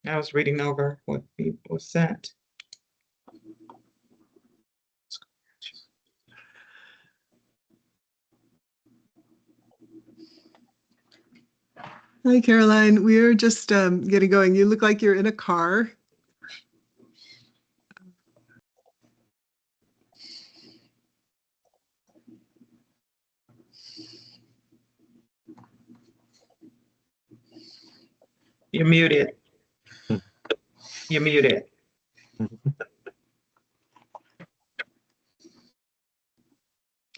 I was reading over what was sent. Hi, Caroline. We are just getting going. You look like you're in a car. You're muted. You're muted.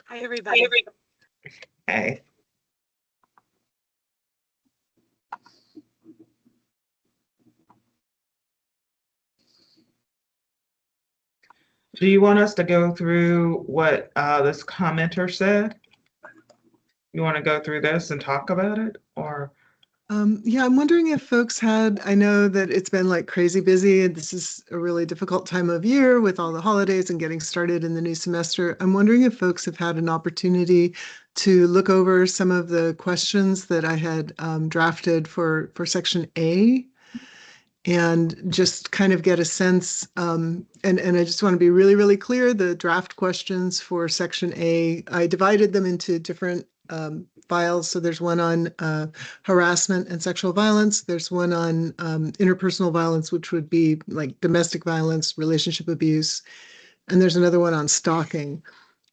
Hi, everybody. Hey. Do you want us to go through what this commenter said? You want to go through this and talk about it, or? Yeah, I'm wondering if folks had, I know that it's been like crazy busy, and this is a really difficult time of year with all the holidays and getting started in the new semester. I'm wondering if folks have had an opportunity to look over some of the questions that I had drafted for section A, and just kind of get a sense, and I just want to be really, really clear, the draft questions for section A, I divided them into different files. So there's one on harassment and sexual violence. There's one on interpersonal violence, which would be like domestic violence, relationship abuse. And there's another one on stalking.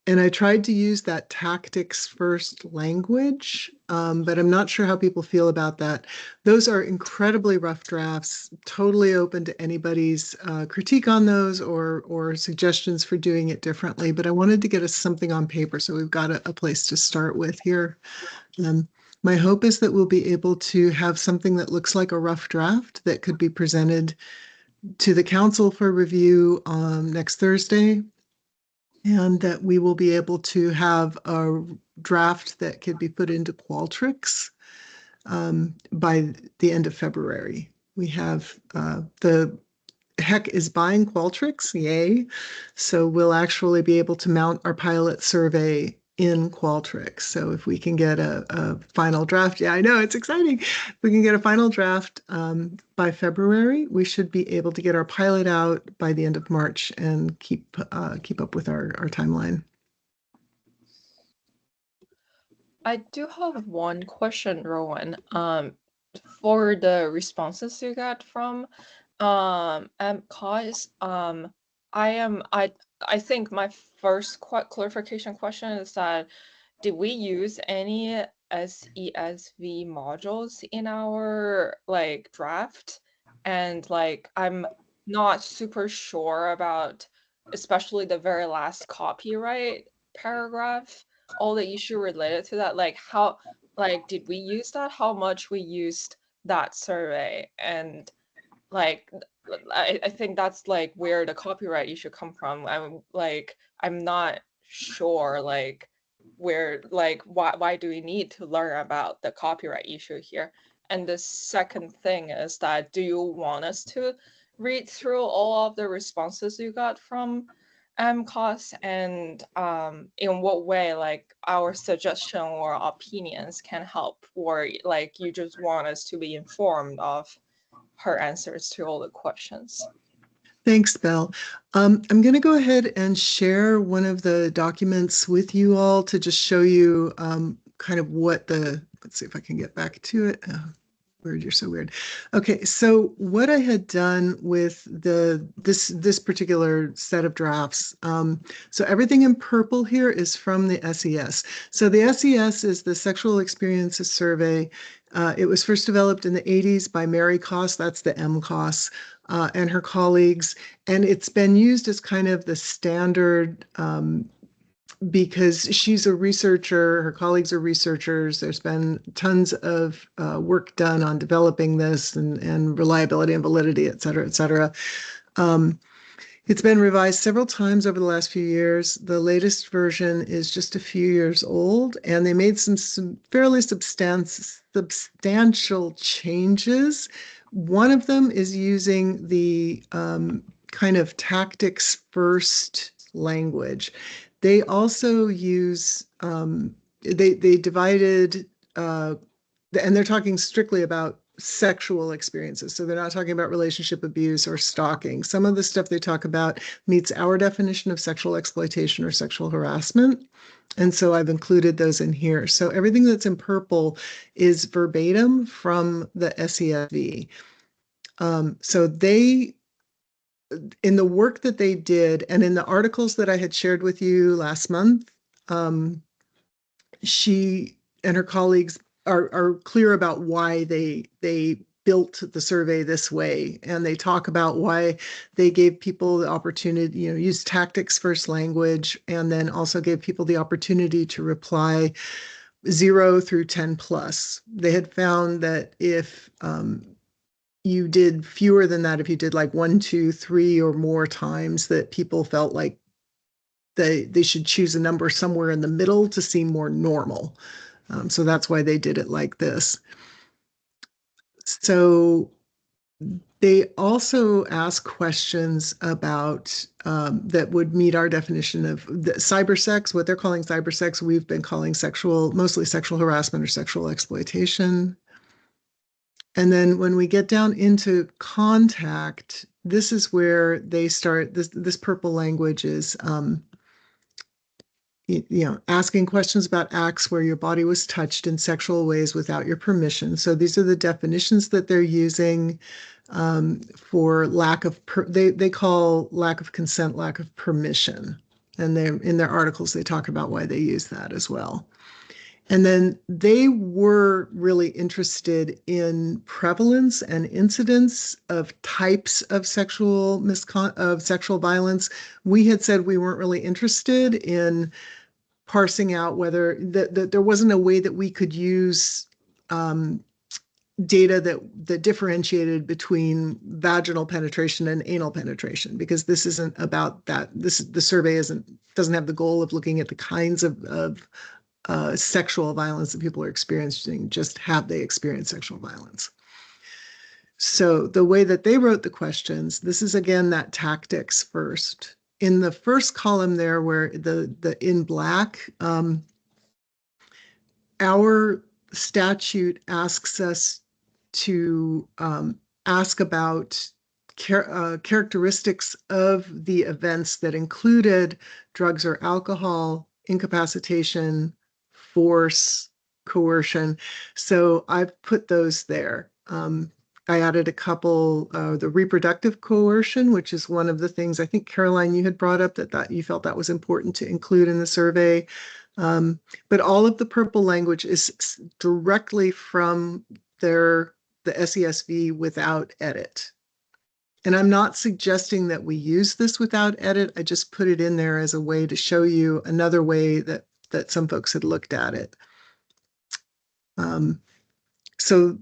And I tried to use that tactics first language, but I'm not sure how people feel about that. Those are incredibly rough drafts, totally open to anybody's critique on those or suggestions for doing it differently. But I wanted to get us something on paper, so we've got a place to start with here. My hope is that we'll be able to have something that looks like a rough draft that could be presented to the council for review next Thursday, and that we will be able to have a draft that could be put into Qualtrics by the end of February. We have the HEC is buying Qualtrics, yay. So we'll actually be able to mount our pilot survey in Qualtrics. So if we can get a final draft, yeah, I know, it's exciting. If we can get a final draft by February, we should be able to get our pilot out by the end of March and keep up with our timeline. I do have one question, Rowan. For the responses you got from MCAS, I think my first clarification question is that did we use any SESV modules in our like draft? And like I'm not super sure about especially the very last copyright paragraph, all the issue related to that, like how, like did we use that, how much we used that survey, and like I think that's like where the copyright issue come from. I'm not sure like where, like why do we need to learn about the copyright issue here? And the second thing is that do you want us to read through all of the responses you got from MCOS, and in what way like our suggestion or opinions can help, or like you just want us to be informed of her answers to all the questions? Thanks, Belle. I'm going to go ahead and share one of the documents with you all to just show you kind of what the, let's see if I can get back to it. Word, you're so weird. Okay, so what I had done with this particular set of drafts, so everything in purple here is from the SES. So the SES is the Sexual Experiences Survey. It was first developed in the 80s by Mary Koss, that's the MCOS, and her colleagues, and it's been used as kind of the standard because she's a researcher, her colleagues are researchers. There's been tons of work done on developing this and reliability and validity, et cetera, et cetera. It's been revised several times over the last few years. The latest version is just a few years old, and they made some fairly substantial changes. One of them is using the kind of tactics first language. They also use, they divided, and they're talking strictly about sexual experiences. So they're not talking about relationship abuse or stalking. Some of the stuff they talk about meets our definition of sexual exploitation or sexual harassment. And so I've included those in here. So everything that's in purple is verbatim from the SESV. So they, in the work that they did and in the articles that I had shared with you last month, she and her colleagues are clear about why they built the survey this way, and they talk about why they gave people the opportunity, use tactics first language, and then also gave people the opportunity to reply 0 through 10 plus. They had found that if you did fewer than that, if you did like 1, 2, 3 or more times, that people felt like they should choose a number somewhere in the middle to seem more normal. So that's why they did it like this. So they also ask questions about that would meet our definition of the cybersex. What they're calling cybersex, we've been calling mostly sexual harassment or sexual exploitation. And then when we get down into contact, this is where they start, this purple language is asking questions about acts where your body was touched in sexual ways without your permission. So these are the definitions that they're using for lack of, they call lack of consent, lack of permission. And in their articles, they talk about why they use that as well. And then they were really interested in prevalence and incidence of types of sexual violence. We had said we weren't really interested in parsing out whether that there wasn't a way that we could use data that differentiated between vaginal penetration and anal penetration, because this isn't about that. The survey doesn't have the goal of looking at the kinds of sexual violence that people are experiencing, just have they experienced sexual violence. So the way that they wrote the questions, this is again that tactics first. In the first column there, where the in black, our statute asks us to ask about characteristics of the events that included drugs or alcohol, incapacitation, force, coercion. So I've put those there. I added a couple, the reproductive coercion, which is one of the things I think, Caroline, you had brought up that you felt that was important to include in the survey. But all of the purple language is directly from the SESV without edit. And I'm not suggesting that we use this without edit. I just put it in there as a way to show you another way that some folks had looked at it. So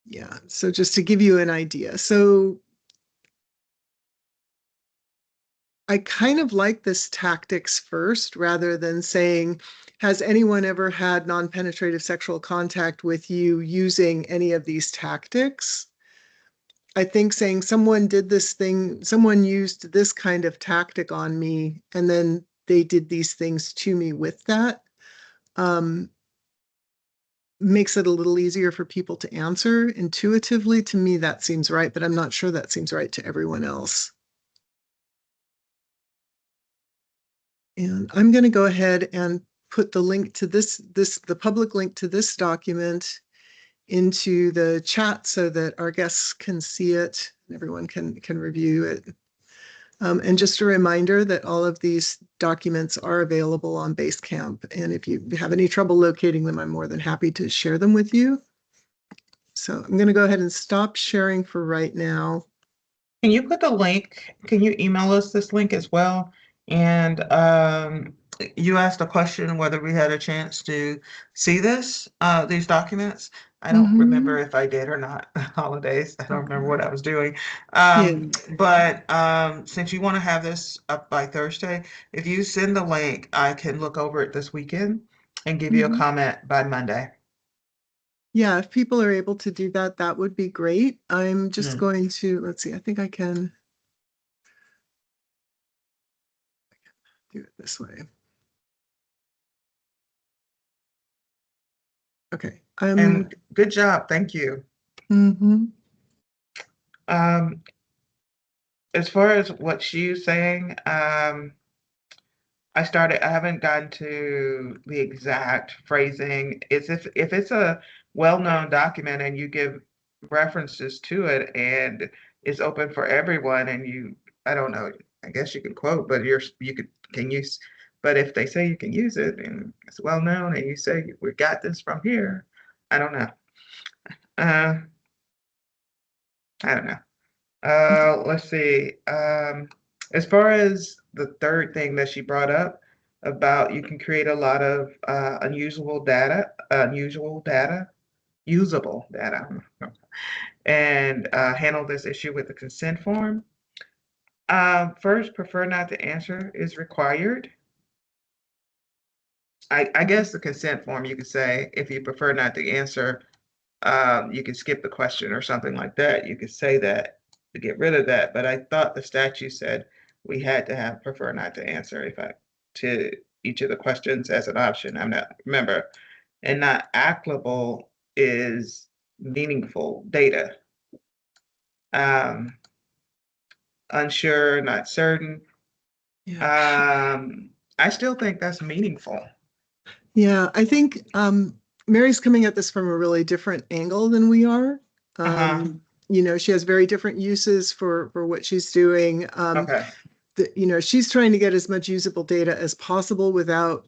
yeah, so just to give you an idea. So I kind of like this tactics first rather than saying, has anyone ever had non-penetrative sexual contact with you using any of these tactics? I think saying someone did this thing, someone used this kind of tactic on me, and then they did these things to me with that, makes it a little easier for people to answer. Intuitively, to me, that seems right, but I'm not sure that seems right to everyone else. And I'm going to go ahead and put the link to the public link to this document into the chat so that our guests can see it and everyone can review it. And just a reminder that all of these documents are available on Basecamp. And if you have any trouble locating them, I'm more than happy to share them with you. So I'm going to go ahead and stop sharing for right now. Can you put the link? Can you email us this link as well? And you asked a question whether we had a chance to see these documents. I don't remember if I did or not. Holidays. I don't remember what I was doing. But since you want to have this up by Thursday, if you send the link, I can look over it this weekend and give you a comment by Monday. Yeah, if people are able to do that, that would be great. I'm just going to, let's see, I think I can do it this way. Okay. And good job. Thank you. Mm-hmm. Um, as far as what she's saying, I haven't gotten to the exact phrasing. It's if it's a well-known document and you give references to it and it's open for everyone and I don't know, I guess you can quote, but can use, but if they say you can use it and it's well-known and you say, we got this from here, I don't know. Uh, I don't know. Let's see. As far as the third thing that she brought up about you can create a lot of unusual data, usable data, and handle this issue with the consent form. First, prefer not to answer is required. I guess the consent form, you could say, if you prefer not to answer, you can skip the question or something like that. You could say that to get rid of that. But I thought the statute said we had to have prefer not to answer to each of the questions as an option. I'm not remember, and not applicable is meaningful data. Unsure, not certain. Yeah. I still think that's meaningful. Yeah, I think Mary's coming at this from a really different angle than we are. Uh-huh. She has very different uses for what she's doing. Okay. She's trying to get as much usable data as possible without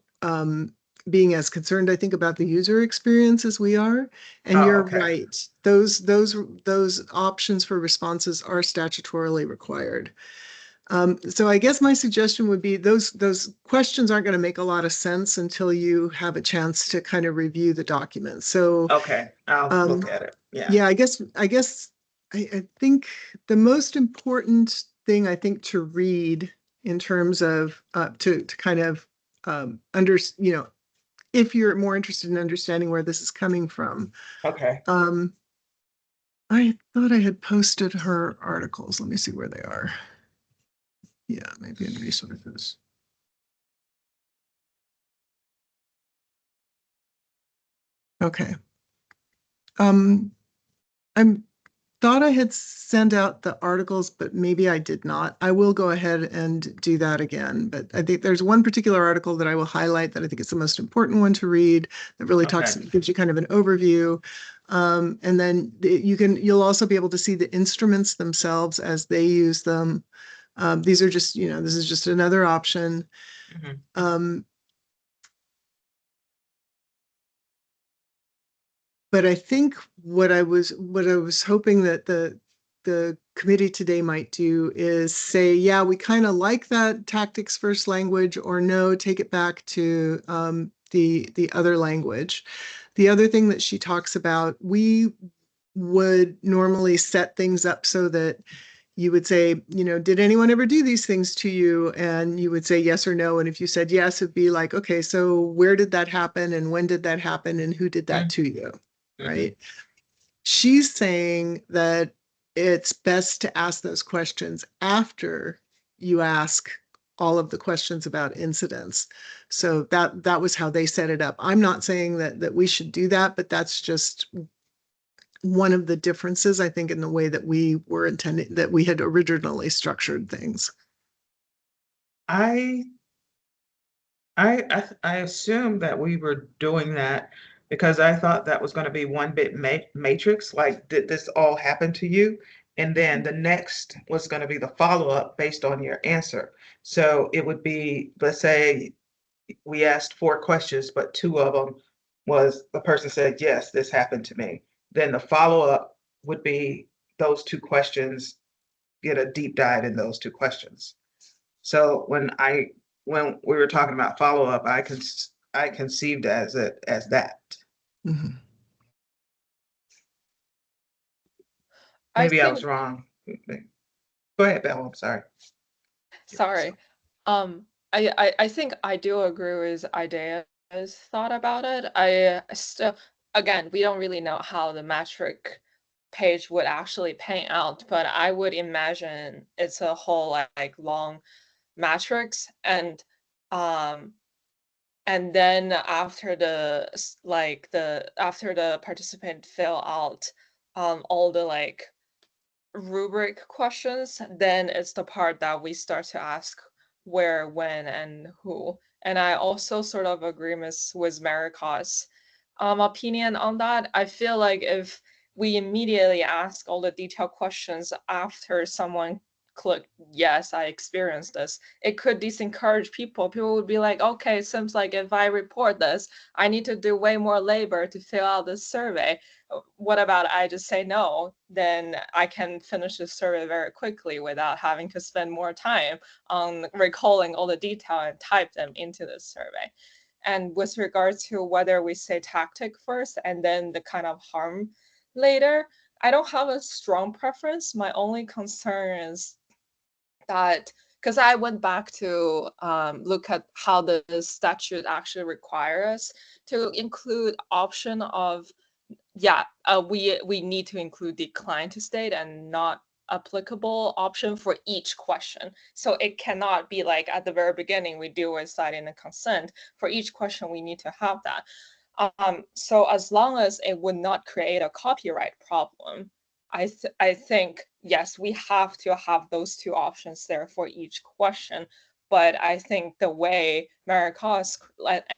being as concerned, I think, about the user experience as we are. And Oh, you're okay. right. Those options for responses are statutorily required. So I guess my suggestion would be those questions aren't going to make a lot of sense until you have a chance to kind of review the document. So Okay, I'll look at it. yeah, I think the most important thing I think to read in terms of to kind of if you're more interested in understanding where this is coming from. Okay. I thought I had posted her articles. Let me see where they are. Yeah, maybe in resources. Okay. I thought I had sent out the articles, but maybe I did not. I will go ahead and do that again. But I think there's one particular article that I will highlight that I think is the most important one to read that really gives you kind of an overview. And then you'll also be able to see the instruments themselves as they use them. These are just, this is just another option. Mm-hmm. But I think what I was hoping that the committee today might do is say, yeah, we kind of like that tactics first language, or no, take it back to the other language. The other thing that she talks about, we would normally set things up so that you would say, did anyone ever do these things to you? And you would say yes or no. And if you said yes, it'd be like, okay, so where did that happen? And when did that happen? And who did that to you? Right? She's saying that it's best to ask those questions after you ask all of the questions about incidents. So that was how they set it up. I'm not saying that we should do that, but that's just one of the differences, I think, in the way that we were intending, that we had originally structured things. I assumed that we were doing that because I thought that was going to be one bit matrix, like did this all happen to you? And then the next was going to be the follow-up based on your answer. So it would be, let's say we asked 4 questions, but 2 of them was the person said, yes, this happened to me. Then the follow-up would be those 2 questions, get a deep dive in those 2 questions. So when we were talking about follow-up, I conceived as that. Mhm. Maybe I think, was wrong. Go ahead, Belle, I'm sorry. sorry. I think I do agree with Idea's thought about it. I still, again, we don't really know how the metric page would actually pan out, but I would imagine it's a whole like long matrix, and then after the participant fill out all the like rubric questions, then it's the part that we start to ask where, when, and who. And I also sort of agree with Marika's opinion on that. I feel like if we immediately ask all the detailed questions after someone click yes, I experienced this, it could disencourage people. People would be like, okay, it seems like if I report this, I need to do way more labor to fill out this survey. What about I just say no? Then I can finish the survey very quickly without having to spend more time on recalling all the detail and type them into the survey. And with regard to whether we say tactic first and then the kind of harm later, I don't have a strong preference. My only concern is that, because I went back to look at how the statute actually requires us to include option of, we need to include decline to state and not applicable option for each question. So it cannot be like at the very beginning we do with citing the consent. For each question we need to have that. So as long as it would not create a copyright problem, I think, yes, we have to have those two options there for each question. But I think the way Marika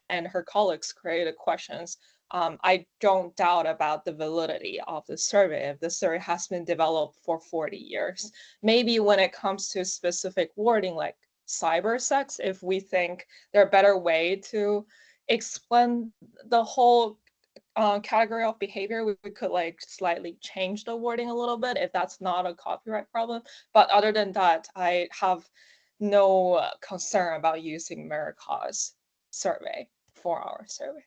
and her colleagues created questions, I don't doubt about the validity of the survey if the survey has been developed for 40 years. Maybe when it comes to specific wording like cyber sex, if we think there are better way to explain the whole category of behavior, we could like slightly change the wording a little bit if that's not a copyright problem. But other than that, I have no concern about using Marika's survey for our survey.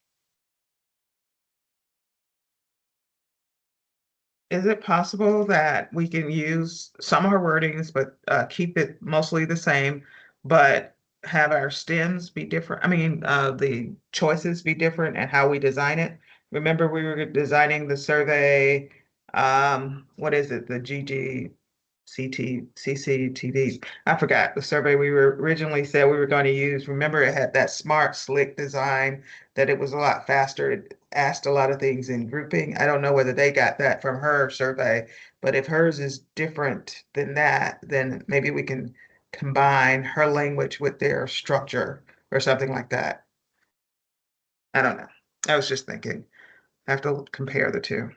Is it possible that we can use some of our wordings, but keep it mostly the same, but have our stems be different? I mean, the choices be different and how we design it. Remember, we were designing the survey, what is it? The CCTV. I forgot the survey we were originally said we were going to use. Remember, it had that smart, slick design, that it was a lot faster. It asked a lot of things in grouping. I don't know whether they got that from her survey, but if hers is different than that, then maybe we can combine her language with their structure or something like that. I don't know. I was just thinking. I have to compare the two.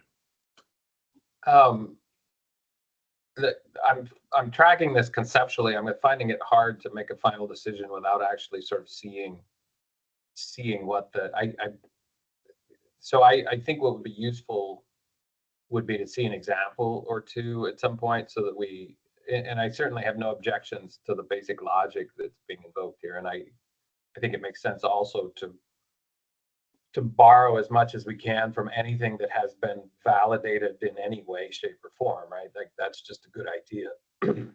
I'm tracking this conceptually. I'm finding it hard to make a final decision without actually sort of seeing what so I think what would be useful would be to see an example or two at some point, so that and I certainly have no objections to the basic logic that's being invoked here, and I think it makes sense also to borrow as much as we can from anything that has been validated in any way, shape, or form, right? Like that's just a good idea.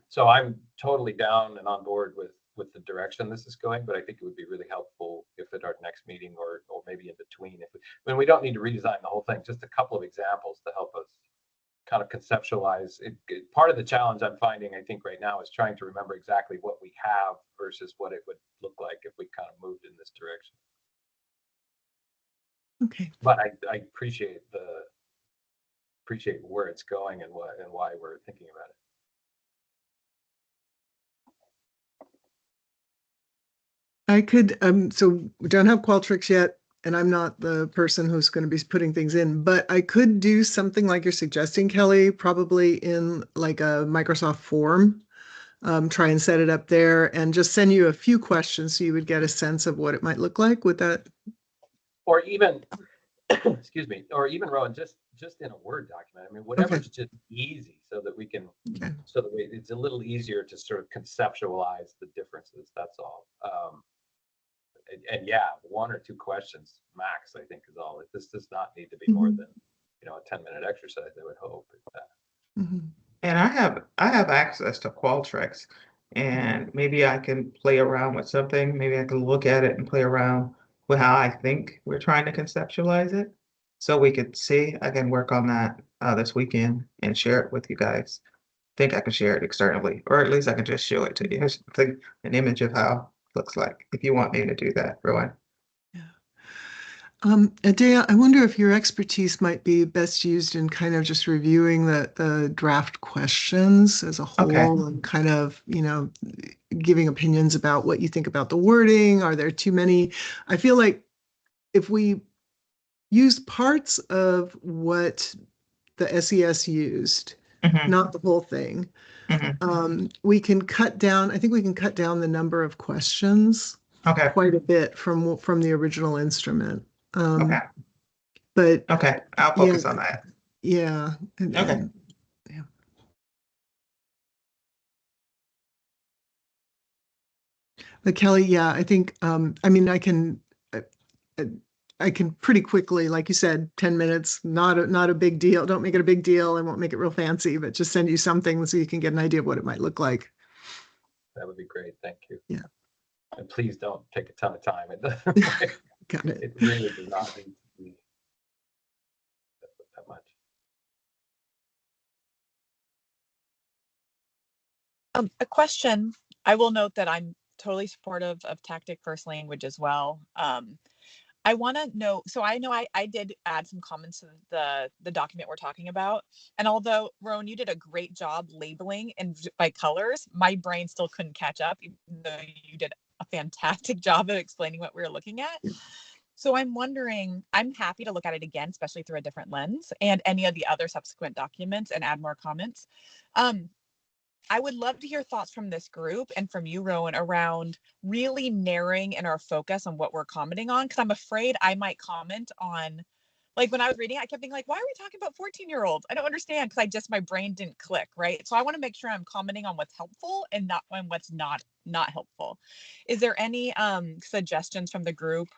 So I'm totally down and on board with the direction this is going, but I think it would be really helpful if at our next meeting or maybe in between, when we don't need to redesign the whole thing, just a couple of examples to help us kind of conceptualize it. Part of the challenge I'm finding, I think right now, is trying to remember exactly what we have versus what it would look like if we kind of moved in this direction. Okay. But I appreciate where it's going and why we're thinking about it. I could, so we don't have Qualtrics yet, and I'm not the person who's going to be putting things in, but I could do something like you're suggesting, Kelly, probably in like a Microsoft form. Try and set it up there and just send you a few questions so you would get a sense of what it might look like. Would that? Or even, excuse me, or even Rowan, just in a Word document. I mean, whatever's just easy, so that we can, so that it's a little easier to sort of conceptualize the differences. That's all. And yeah, one or two questions max, I think, is all. This does not need to be more than, a 10-minute exercise, I would hope. And I have access to Qualtrics, and maybe I can play around with something. Maybe I can look at it and play around with how I think we're trying to conceptualize it, so we could see. I can work on that this weekend and share it with you guys. Think I can share it externally, or at least I can just show it to you. Here's an image of how it looks like, if you want me to do that, Rowan. Adea, I wonder if your expertise might be best used in kind of just reviewing the draft questions as a Okay. whole and kind of, giving opinions about what you think about the wording. Are there too many? I feel like if we use parts of what the SES used, Mhm, not the whole thing, mhm. we can cut down, I think we can cut down the number of questions Okay, quite a bit from the original instrument. okay, But okay. I'll yeah, focus on that. yeah. Okay. Yeah. But Kelly, yeah, I think, I mean, uh, uh, I can pretty quickly, like you said, 10 minutes, not a big deal. Don't make it a big deal. I won't make it real fancy, but just send you something so you can get an idea of what it might look like. That would be great. Thank you. Yeah. And please don't take a ton of time. It doesn't, Got it. it really does not need to be that much. A question. I will note that I'm totally supportive of tactic first language as well. I want to know, so I know I did add some comments to the document we're talking about. And although, Rowan, you did a great job labeling and by colors, my brain still couldn't catch up, even though you did a fantastic job of explaining what we were looking at. So I'm wondering, I'm happy to look at it again, especially through a different lens and any of the other subsequent documents and add more comments. I would love to hear thoughts from this group and from you, Rowan, around really narrowing in our focus on what we're commenting on. Because I'm afraid I might comment on, like when I was reading, I kept thinking, like, why are we talking about 14-year-olds? I don't understand because my brain didn't click, right? So I want to make sure I'm commenting on what's helpful and not on what's not helpful. Is there any suggestions from the group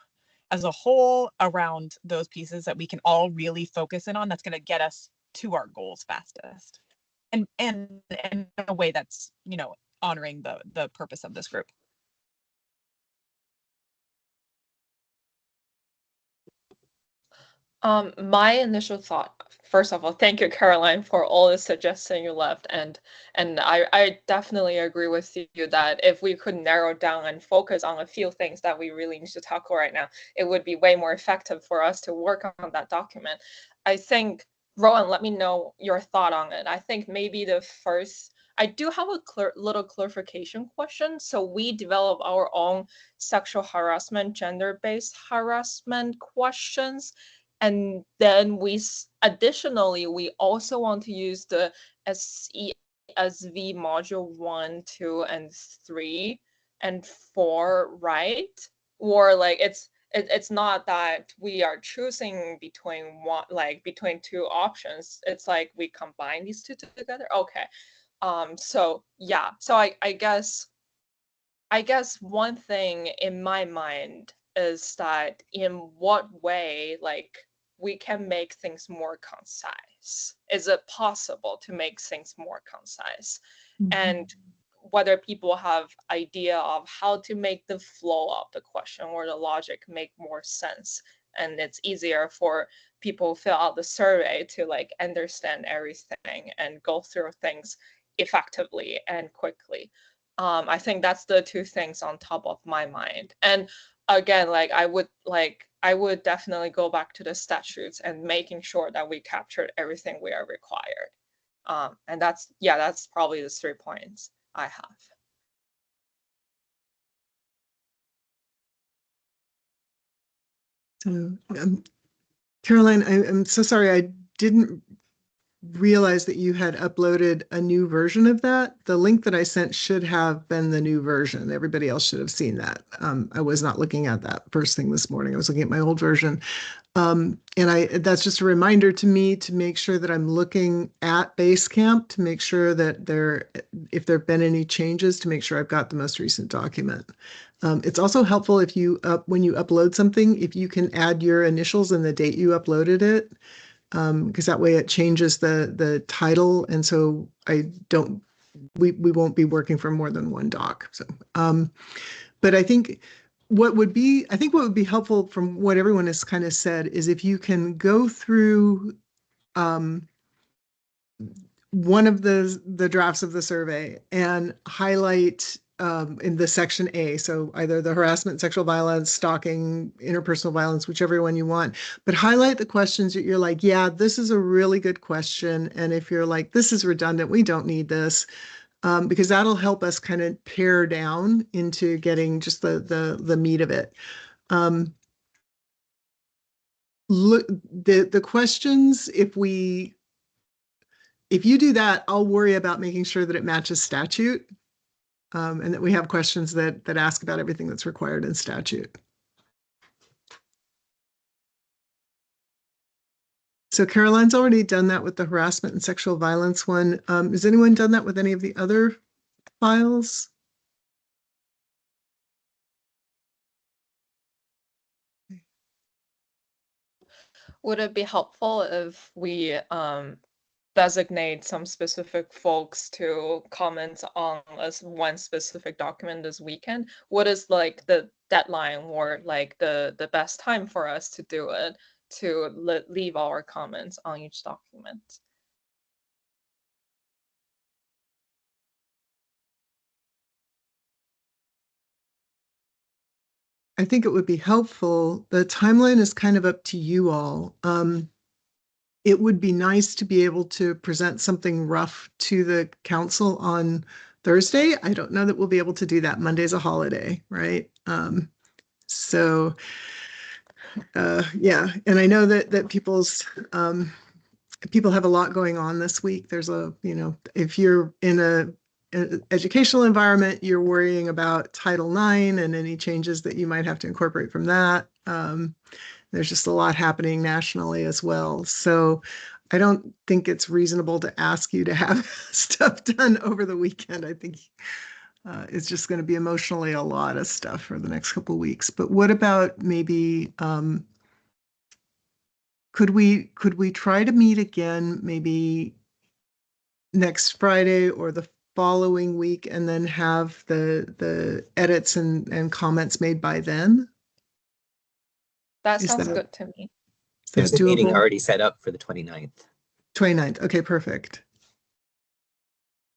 as a whole around those pieces that we can all really focus in on that's going to get us to our goals fastest? And in a way that's honoring the purpose of this group. My initial thought, first of all, thank you, Caroline, for all the suggestions you left, and I definitely agree with you that if we could narrow down and focus on a few things that we really need to tackle right now, it would be way more effective for us to work on that document. I think, Rowan, let me know your thought on it. I think maybe the first, I do have a little clarification question. So we develop our own sexual harassment, gender-based harassment questions. And then additionally, we also want to use the SESV module 1, 2, and 3 and 4, right? Or like it's not that we are choosing between between two options. It's like we combine these two together. Okay. So yeah. So I guess one thing in my mind is that in what way, like, we can make things more concise. Is it possible to make things more concise? And whether people have idea of how to make the flow of the question or the logic make more sense, and it's easier for people who fill out the survey to like understand everything and go through things effectively and quickly. I think that's the two things on top of my mind. And again, I would definitely go back to the statutes and making sure that we captured everything we are required. And that's probably the 3 points I have. So, Caroline, I'm so sorry. I didn't realize that you had uploaded a new version of that. The link that I sent should have been the new version. Everybody else should have seen that. I was not looking at that first thing this morning. I was looking at my old version. And that's just a reminder to me to make sure that I'm looking at Basecamp to make sure that if there have been any changes, to make sure I've got the most recent document. It's also helpful if when you upload something, if you can add your initials and the date you uploaded it, because that way it changes the title, and so we won't be working from more than one doc. So, but I think what would be helpful from what everyone has kind of said is if you can go through one of the drafts of the survey and highlight in the section A. So either the harassment, sexual violence, stalking, interpersonal violence, whichever one you want, but highlight the questions that you're like, yeah, this is a really good question. And if you're like, this is redundant, we don't need this, because that'll help us kind of pare down into getting just the meat of it. Look, the questions, if you do that, I'll worry about making sure that it matches statute, and that we have questions that ask about everything that's required in statute. So Caroline's already done that with the harassment and sexual violence one. Has anyone done that with any of the other files? Would it be helpful if we designate some specific folks to comment on one specific document this weekend? What is like the deadline or like the best time for us to do it, to leave our comments on each document? I think it would be helpful. The timeline is kind of up to you all. It would be nice to be able to present something rough to the council on Thursday. I don't know that we'll be able to do that. Monday's a holiday, right? So yeah, and I know that people have a lot going on this week. There's if you're in an educational environment, you're worrying about Title IX and any changes that you might have to incorporate from that. There's just a lot happening nationally as well. So I don't think it's reasonable to ask you to have stuff done over the weekend. I think it's just going to be emotionally a lot of stuff for the next couple of weeks. But what about maybe could we try to meet again maybe next Friday or the following week, and then have the edits and comments made by then? That sounds good to me. There's a meeting doable? already set up for the 29th. 29th. Okay, perfect.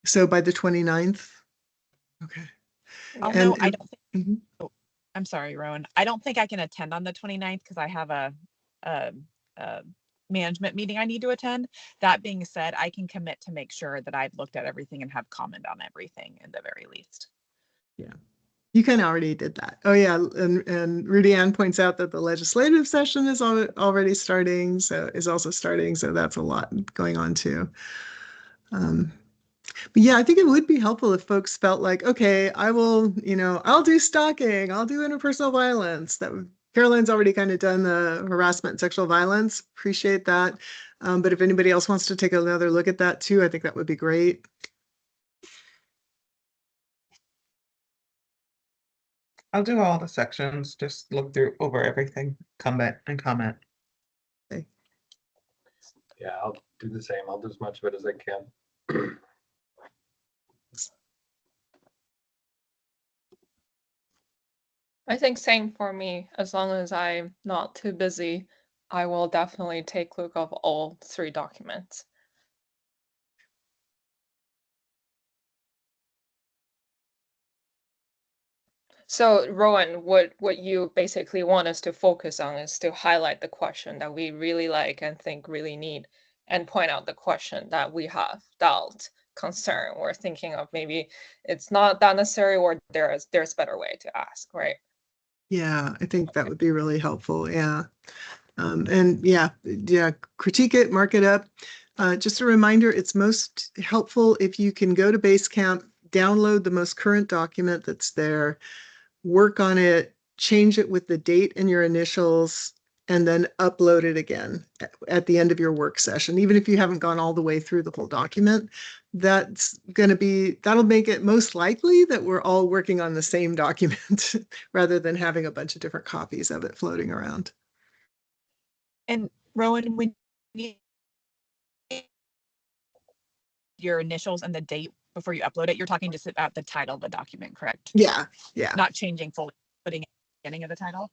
So by the 29th? Okay. Although I don't think, Mhm. oh, I'm sorry, Rowan. I don't think I can attend on the 29th because I have a management meeting I need to attend. That being said, I can commit to make sure that I've looked at everything and have comment on everything in the very least. Yeah. You kind of already did that. Oh yeah, and Rudy Ann points out that the legislative session is already starting, so that's a lot going on too. But yeah, I think it would be helpful if folks felt like, okay, I'll do stalking, I'll do interpersonal violence. Caroline's already kind of done the harassment and sexual violence. Appreciate that. But if anybody else wants to take another look at that too, I think that would be great. I'll do all the sections, just look through over everything, come back and comment. Okay. Yeah, I'll do the same. I'll do as much of it as I can. I think same for me. As long as I'm not too busy, I will definitely take a look of all 3 documents. So Rowan, what you basically want us to focus on is to highlight the question that we really like and think really need, and point out the question that we have doubt, concern, or thinking of maybe it's not that necessary, or there's a better way to ask, right? Yeah, I think that would be really helpful. Yeah. And yeah, critique it, mark it up. Just a reminder, it's most helpful if you can go to Basecamp, download the most current document that's there, work on it, change it with the date and your initials, and then upload it again at the end of your work session. Even if you haven't gone all the way through the whole document, that'll make it most likely that we're all working on the same document rather than having a bunch of different copies of it floating around. And Rowan, when your initials and the date before you upload it, you're talking just about the title of the document, correct? Yeah. Not changing fully, putting it at the beginning of the title.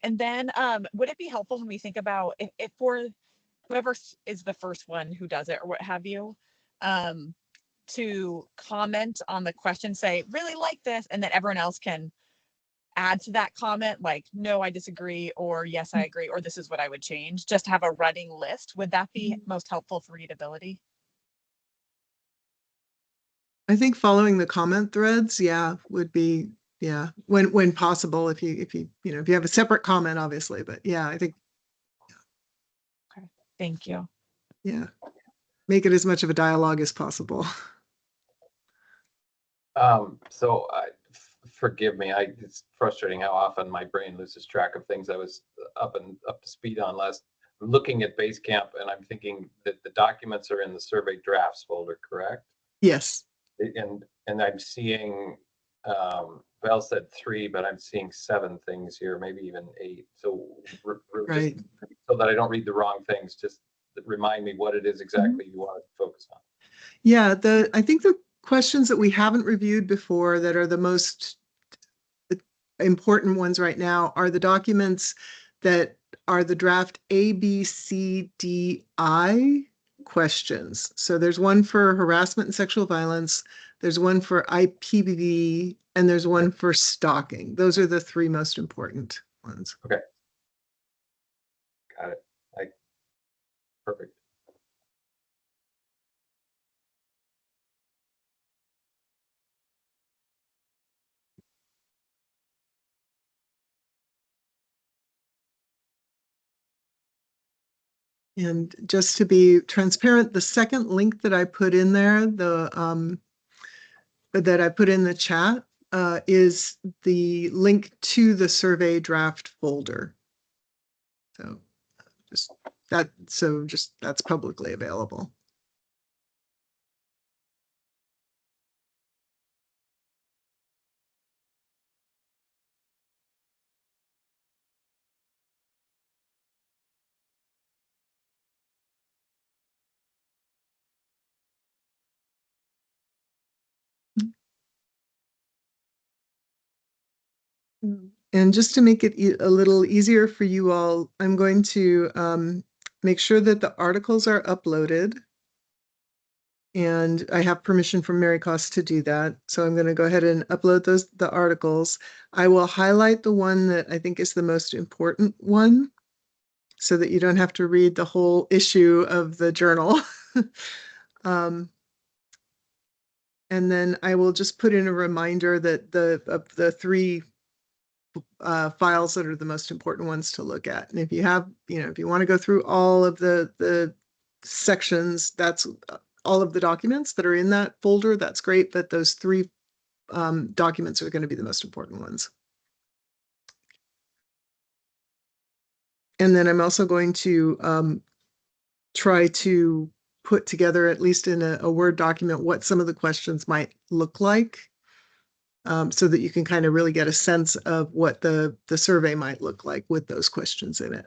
And then would it be helpful when we think about if for whoever is the first one who does it or what have you, to comment on the question, say, really like this, and then everyone else can add to that comment, like, no, I disagree, or yes, I agree, or this is what I would change, just have a running list. Would that be most helpful for readability? I think following the comment threads, yeah, would be, yeah, when possible, if you have a separate comment, obviously, but yeah, I think, Okay, thank you. yeah, make it as much of a dialogue as possible. So forgive me, it's frustrating how often my brain loses track of things I was up to speed on last. Looking at Basecamp, and I'm thinking that the documents are in the survey drafts folder, correct? Yes. And I'm seeing, Val said 3, but I'm seeing 7 things here, maybe even 8. So Right. just so that I don't read the wrong things, just remind me what it is exactly you want to focus on. Yeah, I think the questions that we haven't reviewed before that are the most important ones right now are the documents that are the draft A, B, C, D, I questions. So there's one for harassment and sexual violence, there's one for IPV, and there's one for stalking. Those are the 3 most important ones. Okay. Got it. Perfect. And just to be transparent, the second link that I put in there, that I put in the chat, is the link to the survey draft folder. So that's publicly available. And just to make it a little easier for you all, I'm going to make sure that the articles are uploaded. And I have permission from Mary Cost to do that. So I'm going to go ahead and upload the articles. I will highlight the one that I think is the most important one so that you don't have to read the whole issue of the journal. And then I will just put in a reminder that of the 3 files that are the most important ones to look at. And if you have, if you want to go through all of the sections, that's all of the documents that are in that folder, that's great. But those 3 documents are going to be the most important ones. And then I'm also going to try to put together, at least in a Word document, what some of the questions might look like, so that you can kind of really get a sense of what the survey might look like with those questions in it.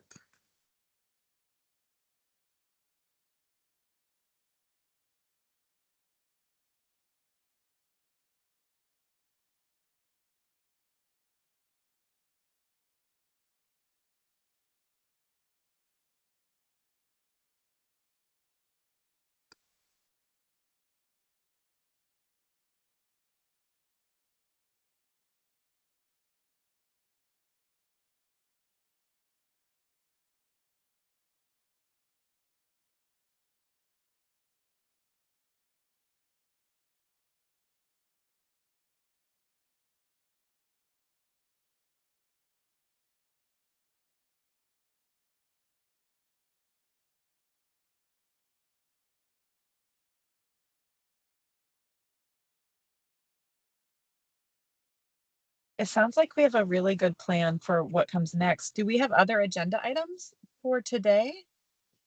It sounds like we have a really good plan for what comes next. Do we have other agenda items for today?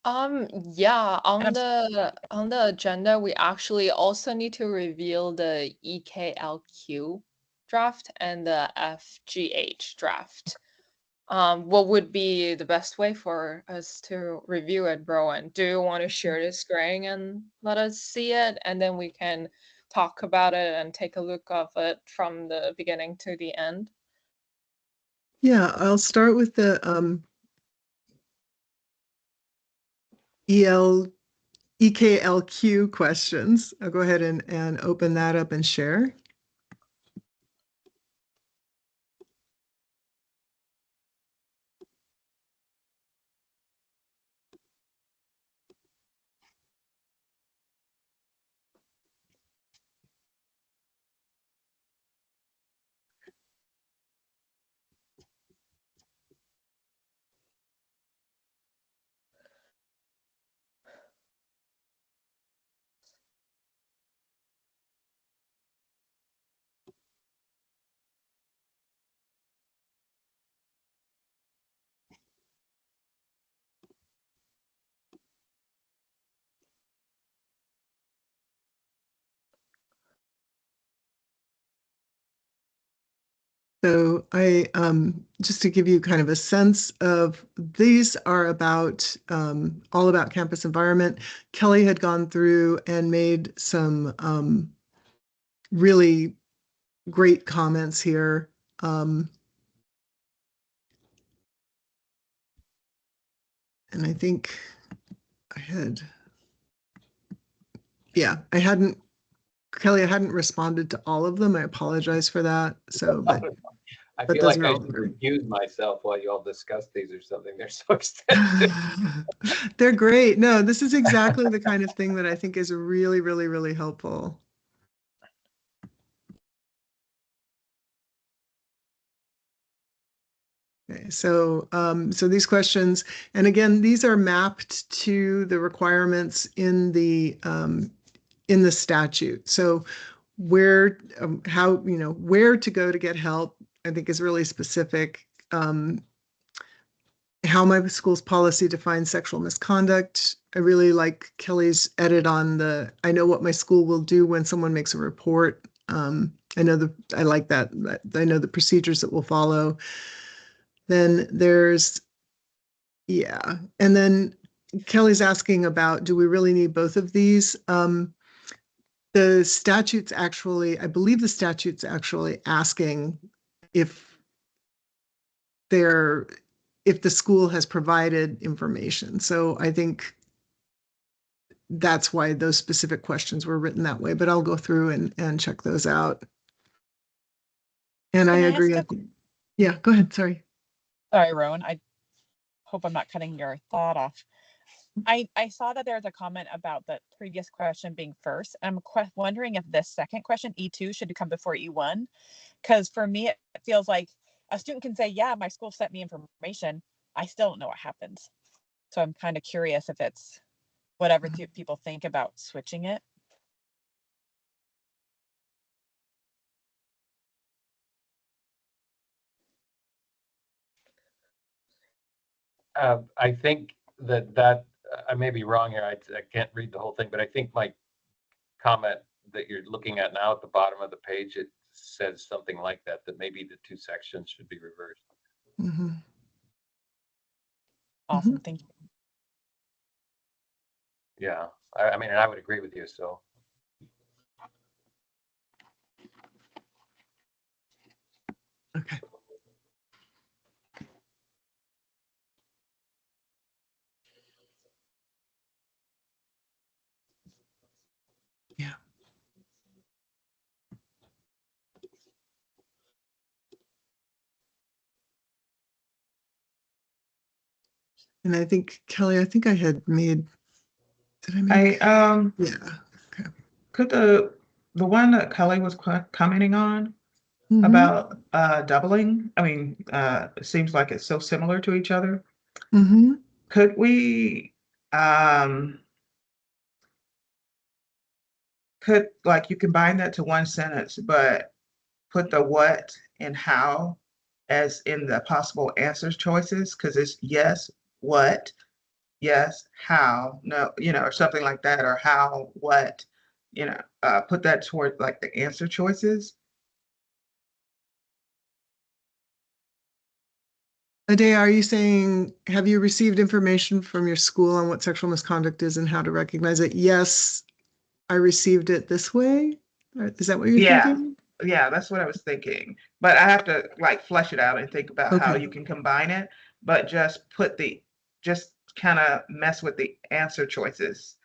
Yeah, on the agenda, we actually also need to reveal the EKLQ draft and the FGH draft. What would be the best way for us to review it, Rowan? Do you want to share the screen and let us see it, and then we can talk about it and take a look of it from the beginning to the end? Yeah, I'll start with the EL EKLQ questions. I'll go ahead and open that up and share. So I, just to give you kind of a sense of, these are about, all about campus environment. Kelly had gone through and made some really great comments here. And I think I had, yeah, Kelly, I hadn't responded to all of them. I apologize for that. So, but I but feel those like are I all should great. recuse myself while you all discuss these or something. They're so extensive. They're great. No, this is exactly the kind of thing that I think is really, really, really helpful. Okay, so so these questions, and again, these are mapped to the requirements in the statute. So where, how, where to go to get help, I think is really specific. How my school's policy defines sexual misconduct. I really like Kelly's edit on the, I know what my school will do when someone makes a report. I like that. I know the procedures that will follow. Then there's, yeah. And then Kelly's asking about, do we really need both of these? The statute's actually, I believe the statute's actually asking if they're, if the school has provided information. So I think that's why those specific questions were written that way, but I'll go through and check those out. And I Can I agree. ask Yeah, go ahead. Sorry. Sorry, Rowan. I hope I'm not cutting your thought off. I saw that there's a comment about the previous question being first. I'm wondering if this second question, E2, should come before E1. Because for me, it feels like a student can say, yeah, my school sent me information. I still don't know what happens. So I'm kind of curious if it's whatever people think about switching it. I think that I may be wrong here. I can't read the whole thing, but I think my comment that you're looking at now at the bottom of the page, it says something like that, that maybe the two sections should be reversed. Mm-hmm. Awesome. Thank you. Yeah, I mean, and I would agree with you. So Okay. Yeah. And I think, Kelly, I think I had made, did I make? Yeah. Okay. Could the one that Kelly was commenting on Mhm. about doubling, I mean, it seems like it's so similar to each other. Mhm. Could we could like you combine that to one sentence, but put the what and how as in the possible answers choices? Because it's yes, what, yes, how, no, or something like that, or how, what, put that toward like the answer choices. Adea, are you saying, have you received information from your school on what sexual misconduct is and how to recognize it? Yes, I received it this way. Is that what you're Yeah, thinking? yeah, that's what I was thinking. But I have to like flesh it out and think about how Okay. you can combine it, but just kind of mess with the answer choices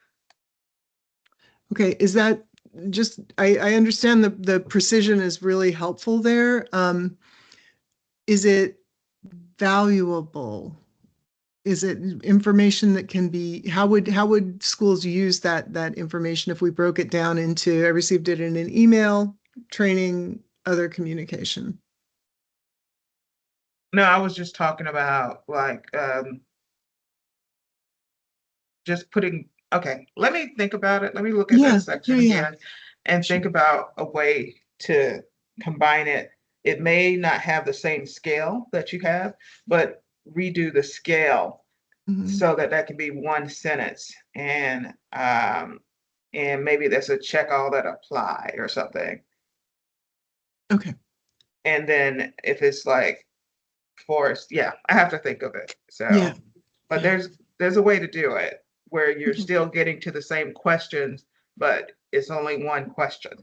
Okay, is that just, I understand the precision is really helpful there. Is it valuable? Is it information that can be, how would schools use that information if we broke it down into, I received it in an email, training, other communication? No, I was just talking about like, just putting, okay, let me think about it. Let me look at Yeah, that section yeah, yeah. again and think about a way to combine it. It may not have the same scale that you have, but redo the scale Mhm. so that that can be one sentence and maybe there's a check all that apply or something. Okay, And then if it's like forced, yeah, I have to think of it. yeah. So, but Yeah. there's a way to do it where you're Okay. still getting to the same questions, but it's only one question.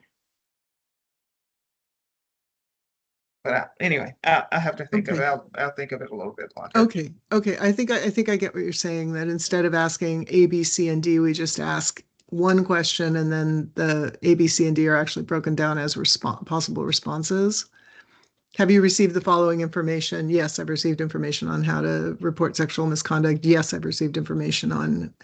But anyway, I have to think of it. Okay. I'll think of it a little bit longer. Okay, okay. I think I get what you're saying, that instead of asking A, B, C, and D, we just ask one question and then the A, B, C, and D are actually broken down as possible responses. Have you received the following information? Yes, I've received information on how to report sexual misconduct. Yes, I've received information on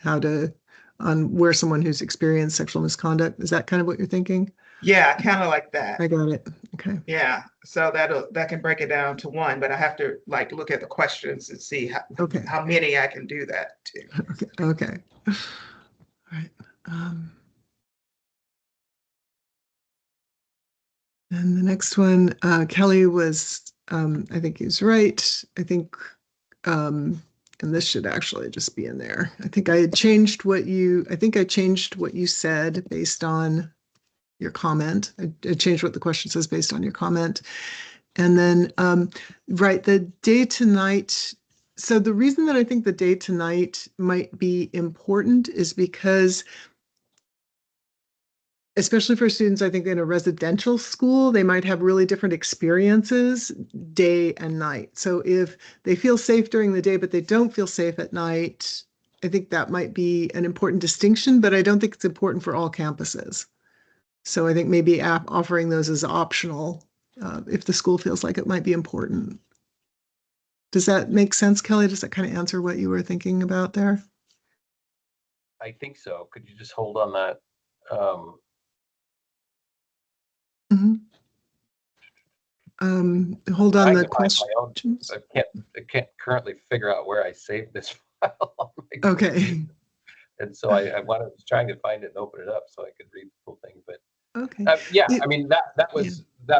on where someone who's experienced sexual misconduct. Is that kind of what you're thinking? Yeah, kind of like that. I got it. Okay. Yeah, so that can break it down to one, but I have to like look at the questions and see Okay. how many I can do that to. Okay. Okay. All right. And the next one, Kelly was, I think he's right. I think, and this should actually just be in there. I think I changed what you said based on your comment. I changed what the question says based on your comment. And then, right, the day to night. So the reason that I think the day to night might be important is because, especially for students, I think in a residential school, they might have really different experiences day and night. So if they feel safe during the day, but they don't feel safe at night, I think that might be an important distinction, but I don't think it's important for all campuses. So I think maybe offering those as optional if the school feels like it might be important. Does that make sense, Kelly? Does that kind of answer what you were thinking about there? I think so. Could you just hold on that? Mhm. Hold on Trying the to find my own. questions. I can't currently figure out where I saved this file on my Okay. computer. And so I was trying to find it and open it up so I could read the full thing. But Okay. yeah, I mean that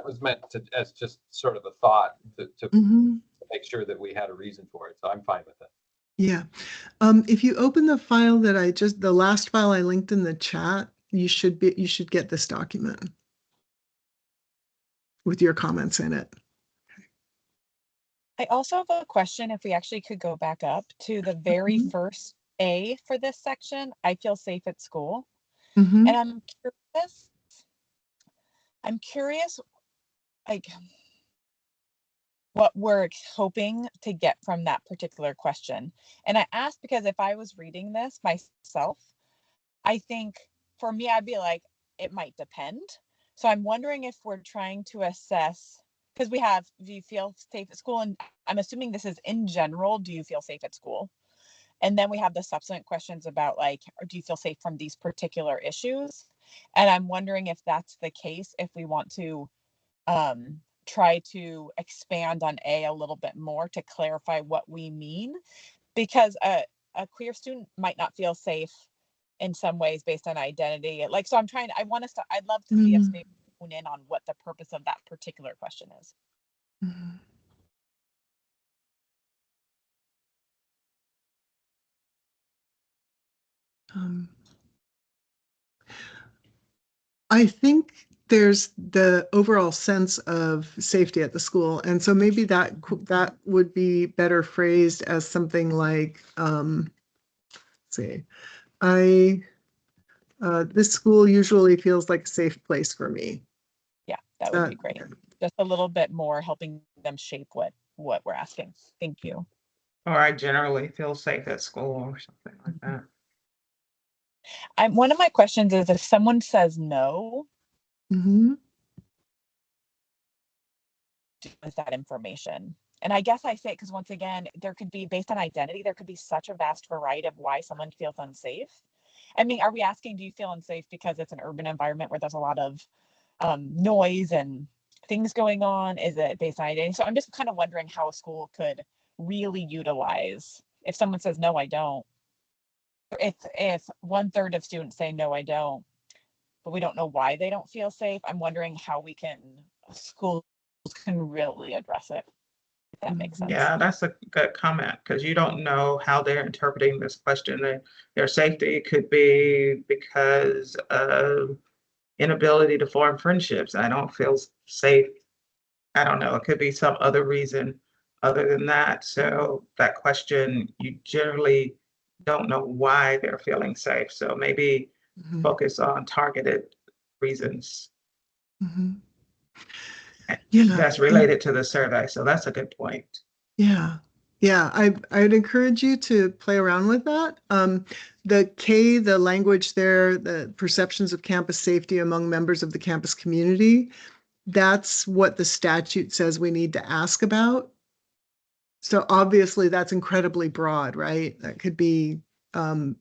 was meant to as just sort of a thought to Mhm. make sure that we had a reason for it. So I'm fine with it. Yeah. If you open the file that the last file I linked in the chat, you should get this document with your comments in it. I also have a question. If we actually could go back up to the very Mhm. first A for this section, I feel safe at school. Mhm. And I'm curious, like what we're hoping to get from that particular question. And I asked because if I was reading this myself, I think for me, I'd be like, it might depend. So I'm wondering if we're trying to assess, because we have, do you feel safe at school? And I'm assuming this is in general, do you feel safe at school? And then we have the subsequent questions about like, or do you feel safe from these particular issues? And I'm wondering if that's the case, if we want to try to expand on A little bit more to clarify what we mean, because a queer student might not feel safe in some ways based on identity. Like, so I'd love to see us Mhm. maybe hone in on what the purpose of that particular question is. Mhm. I think there's the overall sense of safety at the school, and so maybe that would be better phrased as something like, let's see, I this school usually feels like a safe place for me. Yeah, that would be great. Just a little bit more helping them shape what we're asking. Thank you. Or I generally feel safe at school or something like that. One of my questions is if someone says no, Mhm. with that information. And I guess I say it because once again, there could be based on identity, there could be such a vast variety of why someone feels unsafe. I mean, are we asking, do you feel unsafe because it's an urban environment where there's a lot of noise and things going on? Is it based on identity? So I'm just kind of wondering how a school could really utilize if someone says, no, I don't. If 1/3 of students say, no, I don't, but we don't know why they don't feel safe, I'm wondering how schools can really address it, if that makes sense. Yeah, that's a good comment because you don't know how they're interpreting this question. Their safety could be because of inability to form friendships. I don't feel safe. I don't know. It could be some other reason other than that. So that question, you generally don't know why they're feeling safe. So maybe Mhm. focus on targeted reasons Mhm. Yeah. that's related to the survey. So that's a good point. Yeah. Yeah, I'd encourage you to play around with that. The language there, the perceptions of campus safety among members of the campus community, that's what the statute says we need to ask about. So obviously that's incredibly broad, right? That could be, and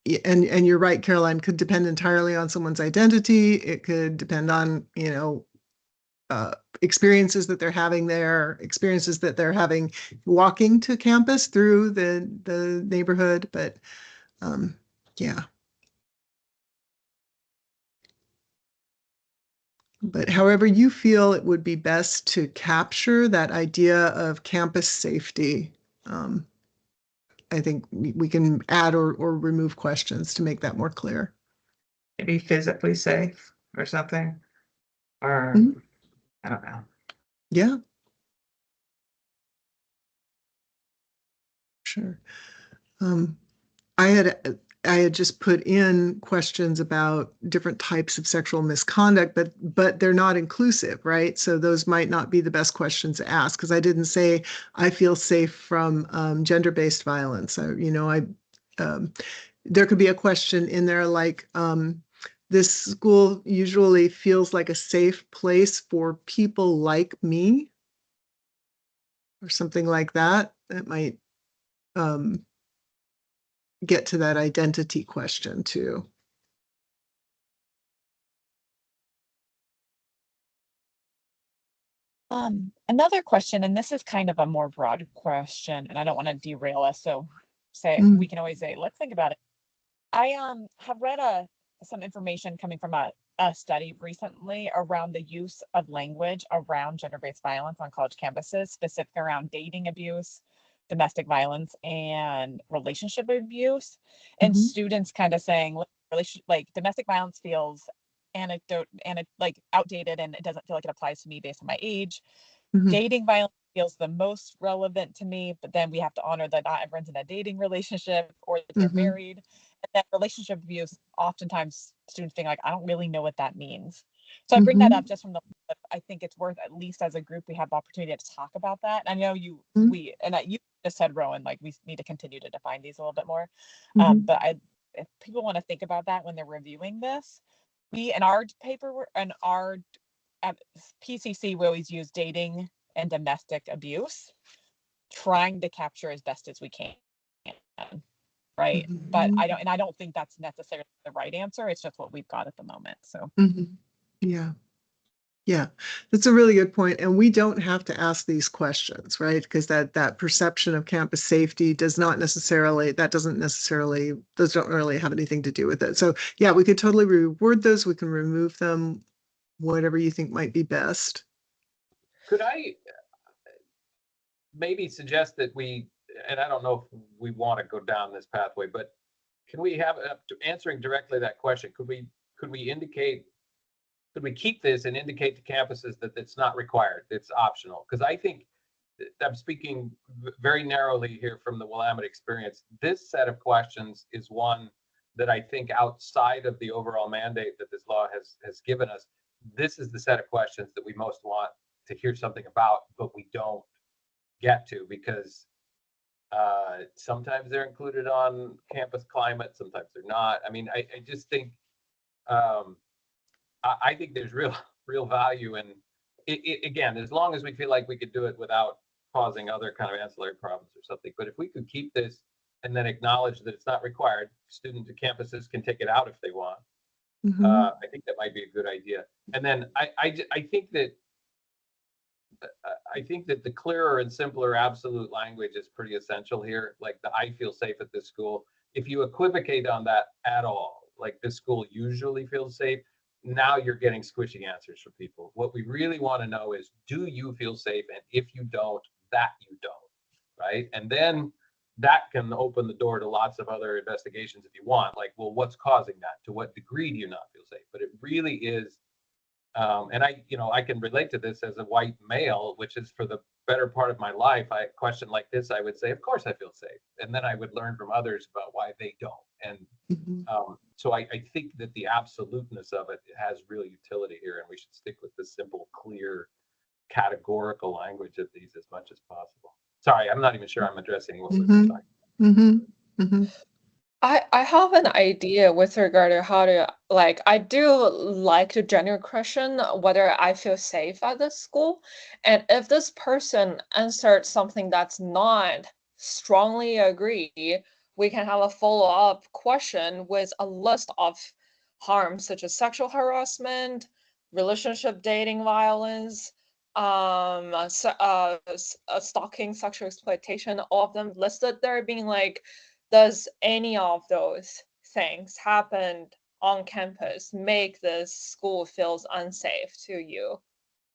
you're right, Caroline, could depend entirely on someone's identity. It could depend on, experiences that they're having there, experiences that they're having walking to campus through the neighborhood. But yeah. But however you feel it would be best to capture that idea of campus safety, I think we can add or remove questions to make that more clear. Maybe physically safe or something, or Mhm. I don't know. Yeah, sure. Um, I had just put in questions about different types of sexual misconduct, but they're not inclusive, right? So those might not be the best questions to ask because I didn't say I feel safe from gender-based violence. There could be a question in there like, this school usually feels like a safe place for people like me, or something like that. That might get to that identity question too. Another question, and this is kind of a more broad question, and I don't want to derail us, so we Mm, can always say, let's think about it. I have read some information coming from a study recently around the use of language around gender-based violence on college campuses, specifically around dating abuse, domestic violence, and relationship abuse, and mhm, students kind of saying like domestic violence feels like outdated and it doesn't feel like it applies to me based on my age. mhm, Dating violence feels the most relevant to me, but then we have to honor that not everyone's in a dating relationship or that they're mhm, married. And that relationship abuse, oftentimes students think like, I don't really know what that means. So I bring that up mhm, just from I think it's worth, at least as a group, we have the opportunity to talk about that. And I know mhm, you just said, Rowan, like we need to continue to define these a little bit more. mhm, If people want to think about that when they're reviewing this, in our paper and our at PCC, we always use dating and domestic abuse, trying to capture as best as we can, right? But mhm, I don't think that's necessarily the right answer. It's just what we've got at the moment. So, mhm. Yeah, yeah, that's a really good point. And we don't have to ask these questions, right? Because that perception of campus safety those don't really have anything to do with it. So yeah, we could totally reword those. We can remove them, whatever you think might be best. Could I maybe suggest that and I don't know if we want to go down this pathway, but can we have, answering directly that question, could we keep this and indicate to campuses that it's not required, it's optional? Because I think, I'm speaking very narrowly here from the Willamette experience, this set of questions is one that I think, outside of the overall mandate that this law has given us, this is the set of questions that we most want to hear something about, but we don't get to, because Sometimes they're included on campus climate, sometimes they're not. I mean, I just think, I think there's real value in it, again, as long as we feel like we could do it without causing other kind of ancillary problems or something. But if we could keep this and then acknowledge that it's not required, student campuses can take it out if they want. Mhm. I think that might be a good idea. And then I think that the clearer and simpler absolute language is pretty essential here. Like the I feel safe at this school. If you equivocate on that at all, like this school usually feels safe, now you're getting squishy answers from people. What we really want to know is, do you feel safe? And if you don't, that you don't, right? And then that can open the door to lots of other investigations if you want. Like, well, what's causing that? To what degree do you not feel safe? But it really is and I can relate to this as a white male, which is for the better part of my life. I question like this, I would say, of course I feel safe. And then I would learn from others about why they don't. And Mhm. so I think that the absoluteness of it has real utility here, and we should stick with the simple, clear, categorical language of these as much as possible. Sorry, I'm not even sure I'm addressing what we've been Mhm. talking. Mhm. Mhm. I have an idea with regard to how to like I do like the general question whether I feel safe at this school. And if this person answered something that's not strongly agree, we can have a follow-up question with a list of harms such as sexual harassment, relationship dating violence, stalking, sexual exploitation, all of them listed there being like, does any of those things happen on campus make this school feels unsafe to you?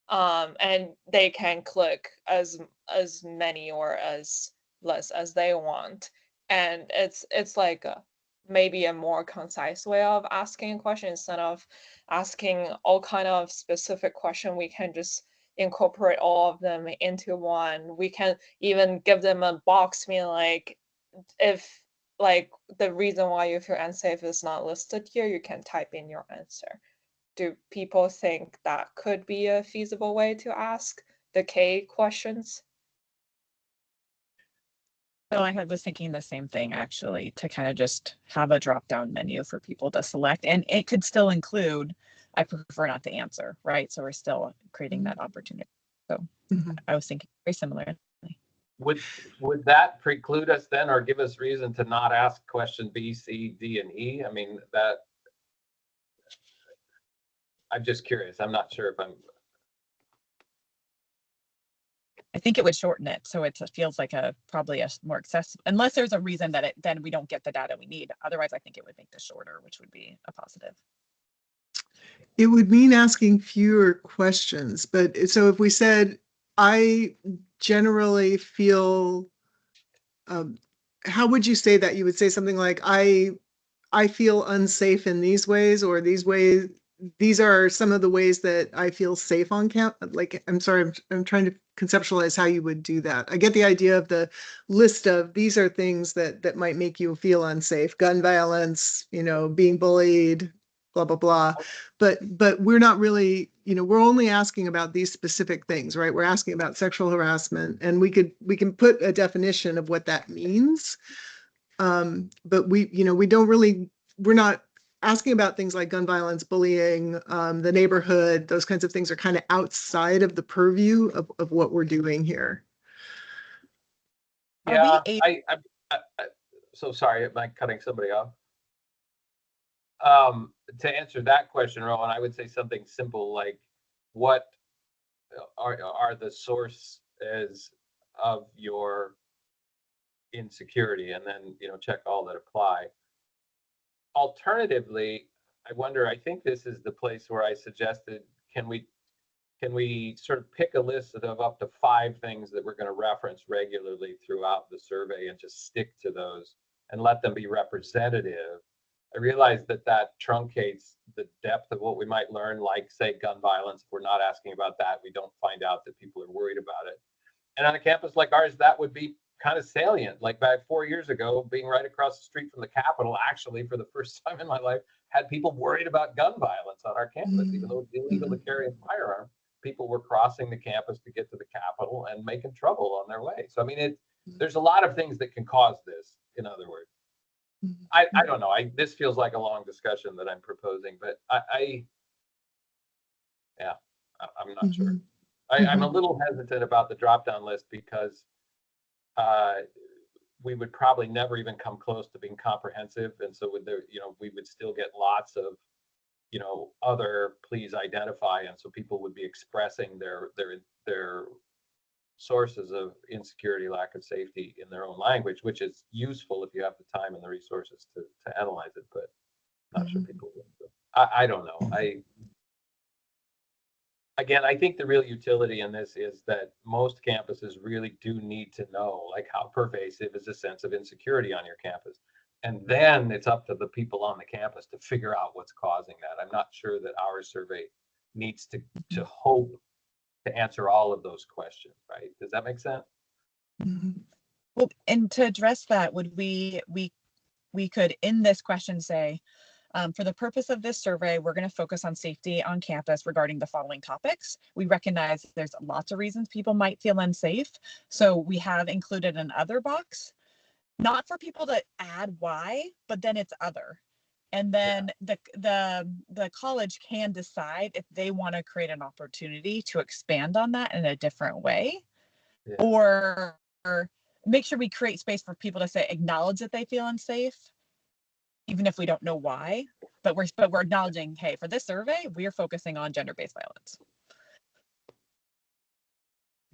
And they can click as many or as less as they want. And it's like maybe a more concise way of asking a question instead of asking all kind of specific question. We can just incorporate all of them into one. We can even give them a box being like, if like the reason why you feel unsafe is not listed here, you can type in your answer. Do people think that could be a feasible way to ask the K questions? So was thinking the same thing actually, to kind of just have a drop down menu for people to select, and it could still include, I prefer not to answer, right? So we're still creating that opportunity. So Mhm. I was thinking very similar. Would that preclude us then, or give us reason to not ask question B, C, D, and E? I mean, that I'm just curious. I'm not sure if I'm. I think it would shorten it, so it feels like probably a more accessible, unless there's a reason that then we don't get the data we need. Otherwise, I think it would make this shorter, which would be a positive. It would mean asking fewer questions, but so if we said, I generally feel, how would you say that? You would say something like, I feel unsafe in these ways, or these ways, these are some of the ways that I feel safe on camp. Like, I'm sorry, I'm trying to conceptualize how you would do that. I get the idea of the list of these are things that might make you feel unsafe: gun violence, being bullied, blah blah blah. But we're not really, we're only asking about these specific things, right? We're asking about sexual harassment, and we can put a definition of what that means. But we don't really, we're not asking about things like gun violence, bullying, the neighborhood. Those kinds of things are kind of outside of the purview of what we're doing here. Are we Yeah, able? so sorry, am I cutting somebody off? To answer that question, Rowan, I would say something simple like, what are the sources of your insecurity, and then check all that apply. Alternatively, I think this is the place where I suggested, can we sort of pick a list of up to 5 things that we're going to reference regularly throughout the survey and just stick to those and let them be representative? I realize that truncates the depth of what we might learn, like, say, gun violence. If we're not asking about that, we don't find out that people are worried about it. And on a campus like ours, that would be kind of salient. Like back 4 years ago, being right across the street from the Capitol, actually, for the first time in my life, had people worried about gun violence on our campus. Even though it's illegal to carry a firearm, people were crossing the campus to get to the Capitol and making trouble on their way. So, I mean, there's a lot of things that can cause this, in other words. I don't know. This feels like a long discussion that I'm proposing, but I'm not sure. I'm a little hesitant about the drop-down list because we would probably never even come close to being comprehensive, and so with there, we would still get lots of, other please identify, and so people would be expressing their sources of insecurity, lack of safety in their own language, which is useful if you have the time and the resources to analyze it, but not sure people will. I don't know. I think the real utility in this is that most campuses really do need to know, like, how pervasive is a sense of insecurity on your campus. And then it's up to the people on the campus to figure out what's causing that. I'm not sure that our survey needs to hope to answer all of those questions, right? Does that make sense? Well, and to address that, would we could in this question say, for the purpose of this survey, we're going to focus on safety on campus regarding the following topics. We recognize there's lots of reasons people might feel unsafe. So we have included an other box, not for people to add why, but then it's other. And then the college can decide if they want to create an opportunity to expand on that in a different way, or make sure we create space for people to say, acknowledge that they feel unsafe, even if we don't know why, but we're acknowledging, hey, for this survey, we're focusing on gender-based violence.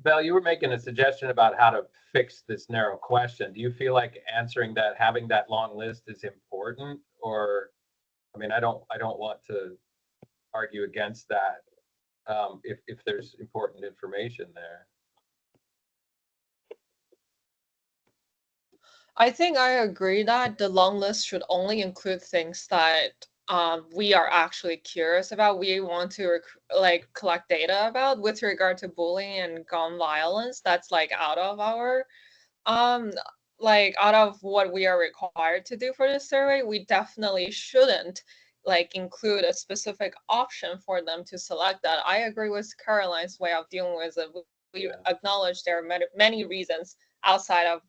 Belle, you were making a suggestion about how to fix this narrow question. Do you feel like answering that, having that long list is important? Or, I mean, I don't want to argue against that if there's important information there. I think I agree that the long list should only include things that we are actually curious about. We want to collect data about with regard to bullying and gun violence. That's like out of our out of what we are required to do for this survey. We definitely shouldn't include a specific option for them to select that. I agree with Caroline's way of dealing with it. We acknowledge there are many reasons outside of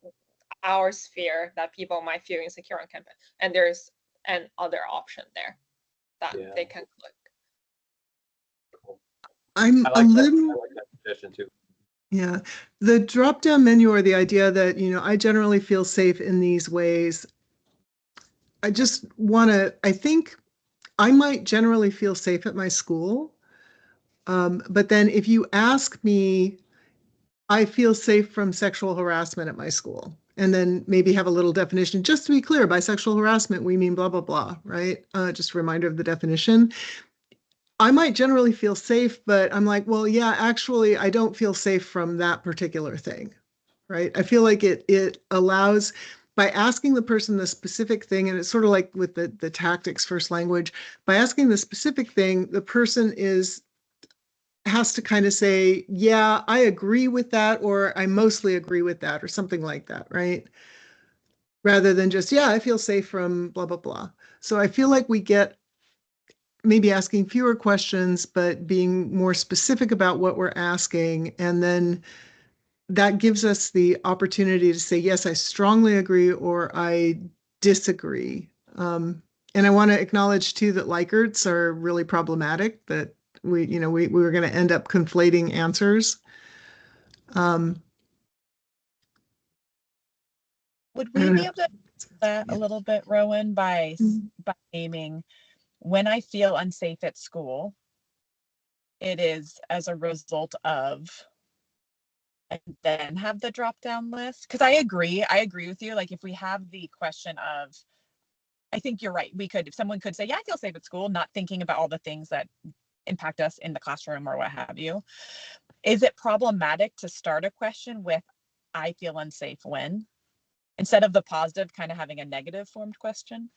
our sphere that people might feel insecure on campus, and there's an other option there that they can click. I'm I like that suggestion too. Yeah, the drop-down menu, or the idea that, I generally feel safe in these ways. I just I think I might generally feel safe at my school. But then if you ask me, I feel safe from sexual harassment at my school, and then maybe have a little definition. Just to be clear, by sexual harassment, we mean blah, blah, blah, right? Just a reminder of the definition. I might generally feel safe, but I'm like, well, yeah, actually, I don't feel safe from that particular thing, right? I feel like it allows, by asking the person the specific thing, and it's sort of like with the tactics first language, by asking the specific thing, the person has to kind of say, yeah, I agree with that, or I mostly agree with that, or something like that, right? Rather than just, yeah, I feel safe from blah, blah, blah. So I feel like we get maybe asking fewer questions, but being more specific about what we're asking. And then that gives us the opportunity to say, yes, I strongly agree, or I disagree. And I want to acknowledge too that Likerts are really problematic, that we were going to end up conflating answers. Would we be able to do that a little bit, Rowan, by naming, when I feel unsafe at school, it is as a result of, and then have the drop down list? Because I agree with you. Like, if we have the question of, I think you're right. If someone could say, yeah, I feel safe at school, not thinking about all the things that impact us in the classroom or what have you. Is it problematic to start a question with, I feel unsafe when, instead of the positive kind of having a negative formed question?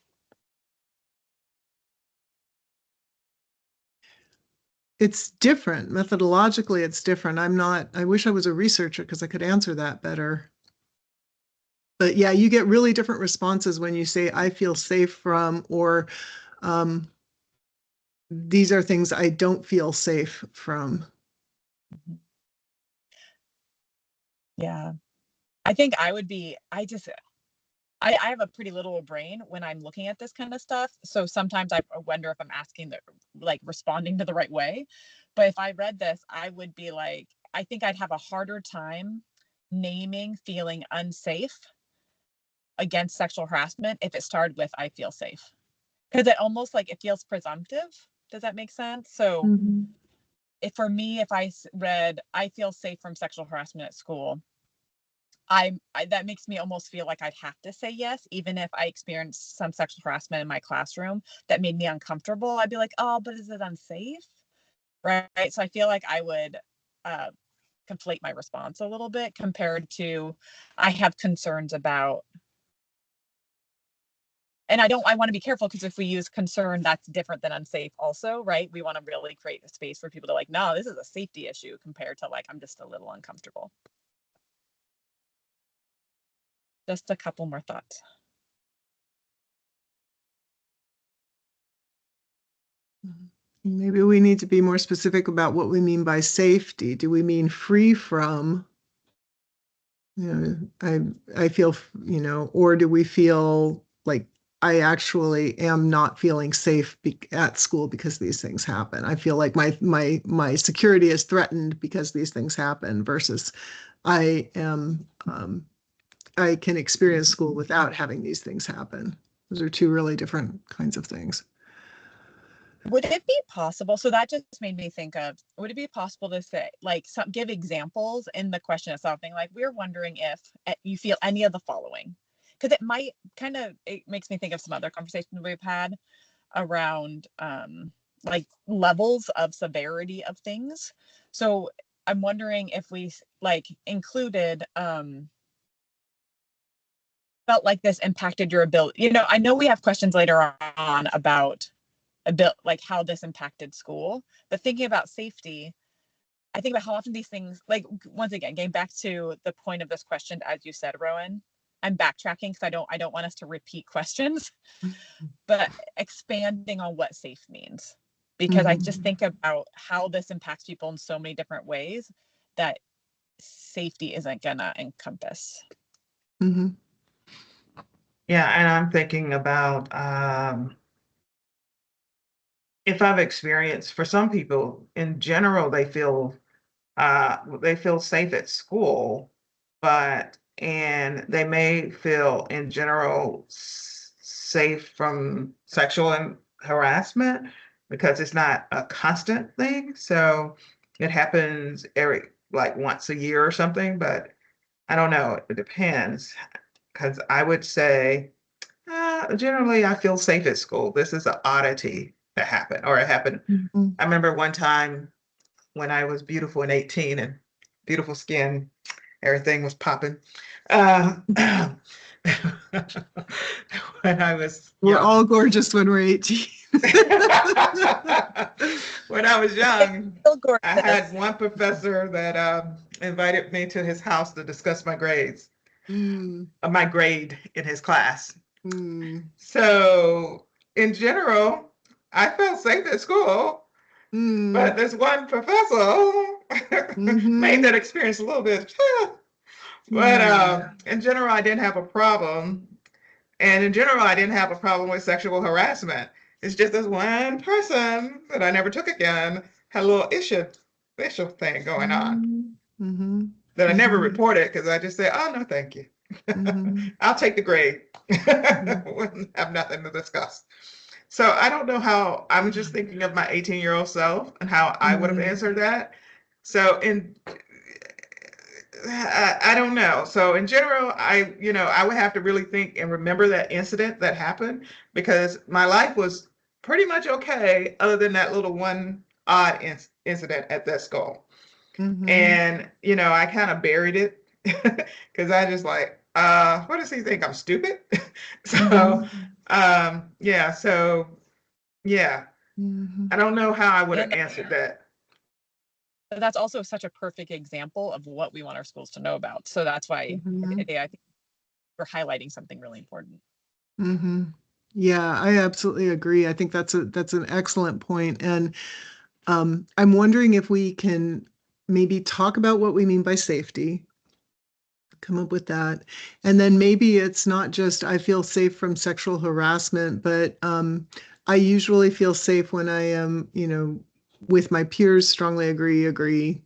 It's different. Methodologically, it's different. I wish I was a researcher because I could answer that better. But yeah, you get really different responses when you say, I feel safe from, or these are things I don't feel safe from. Yeah. I think I would be, I have a pretty little brain when I'm looking at this kind of stuff. So sometimes I wonder if I'm asking responding to the right way. But if I read this, I would be like, I think I'd have a harder time naming feeling unsafe against sexual harassment if it started with I feel safe. Because it almost it feels presumptive. Does that make sense? So for me, if I read I feel safe from sexual harassment at school, that makes me almost feel like I'd have to say yes, even if I experienced some sexual harassment in my classroom that made me uncomfortable. I'd be like, oh, but is it unsafe? Right. So I feel like I would conflate my response a little bit compared to I have concerns about, and I want to be careful because if we use concern, that's different than unsafe also, right? We want to really create a space for people to no, this is a safety issue compared to I'm just a little uncomfortable. Just a couple more thoughts. Maybe we need to be more specific about what we mean by safety. Do we mean free from, I feel, or do we feel like I actually am not feeling safe at school because these things happen? I feel like my security is threatened because these things happen versus I can experience school without having these things happen. Those are two really different kinds of things. Would it be possible? So that just made me think of, would it be possible to say, give examples in the question itself, being we're wondering if you feel any of the following? Because it might it makes me think of some other conversations we've had around levels of severity of things. So I'm wondering if we included, felt like this impacted your ability. I know we have questions later on about how this impacted school, but thinking about safety, I think about how often these things, once again, getting back to the point of this question, as you said, Rowan, I'm backtracking because I don't want us to repeat questions, but expanding on what safe means, because I just think about how this impacts people in so many different ways that safety isn't gonna encompass. Yeah, and I'm thinking about if I've experienced, for some people in general, they feel safe at school, and they may feel in general safe from sexual harassment because it's not a constant thing. So it happens every once a year or something, but I don't know. It depends, because I would say generally I feel safe at school. This is an oddity that happened, or it happened. I remember one time when I was beautiful and 18 and beautiful skin, everything was popping. When I was We're young. all gorgeous when we're 18. When I was young, I had one professor that invited me to his house to discuss my grades, my grade in his class. So in general, I felt safe at school, but this one professor made that experience a little bit. But in general, I didn't have a problem. And in general, I didn't have a problem with sexual harassment. It's just this one person that I never took again had a little issue thing going on that I never reported because I just said, oh, no, thank you. I'll take the grade. Wouldn't have nothing to discuss. So I don't know how, I'm just thinking of my 18-year-old self and how I would have answered that. So I don't know. So in general, I would have to really think and remember that incident that happened, because my life was pretty much okay other than that little one odd incident at that school. And, I kind of buried it because I just what does he think? I'm stupid? So, yeah. I don't know how I would have answered that. That's also such a perfect example of what we want our schools to know about. So that's why I think we're highlighting something really important. Yeah, I absolutely agree. I think that's an excellent point. And I'm wondering if we can maybe talk about what we mean by safety. come up with that. And then maybe it's not just I feel safe from sexual harassment, but I usually feel safe when I am, with my peers, strongly agree.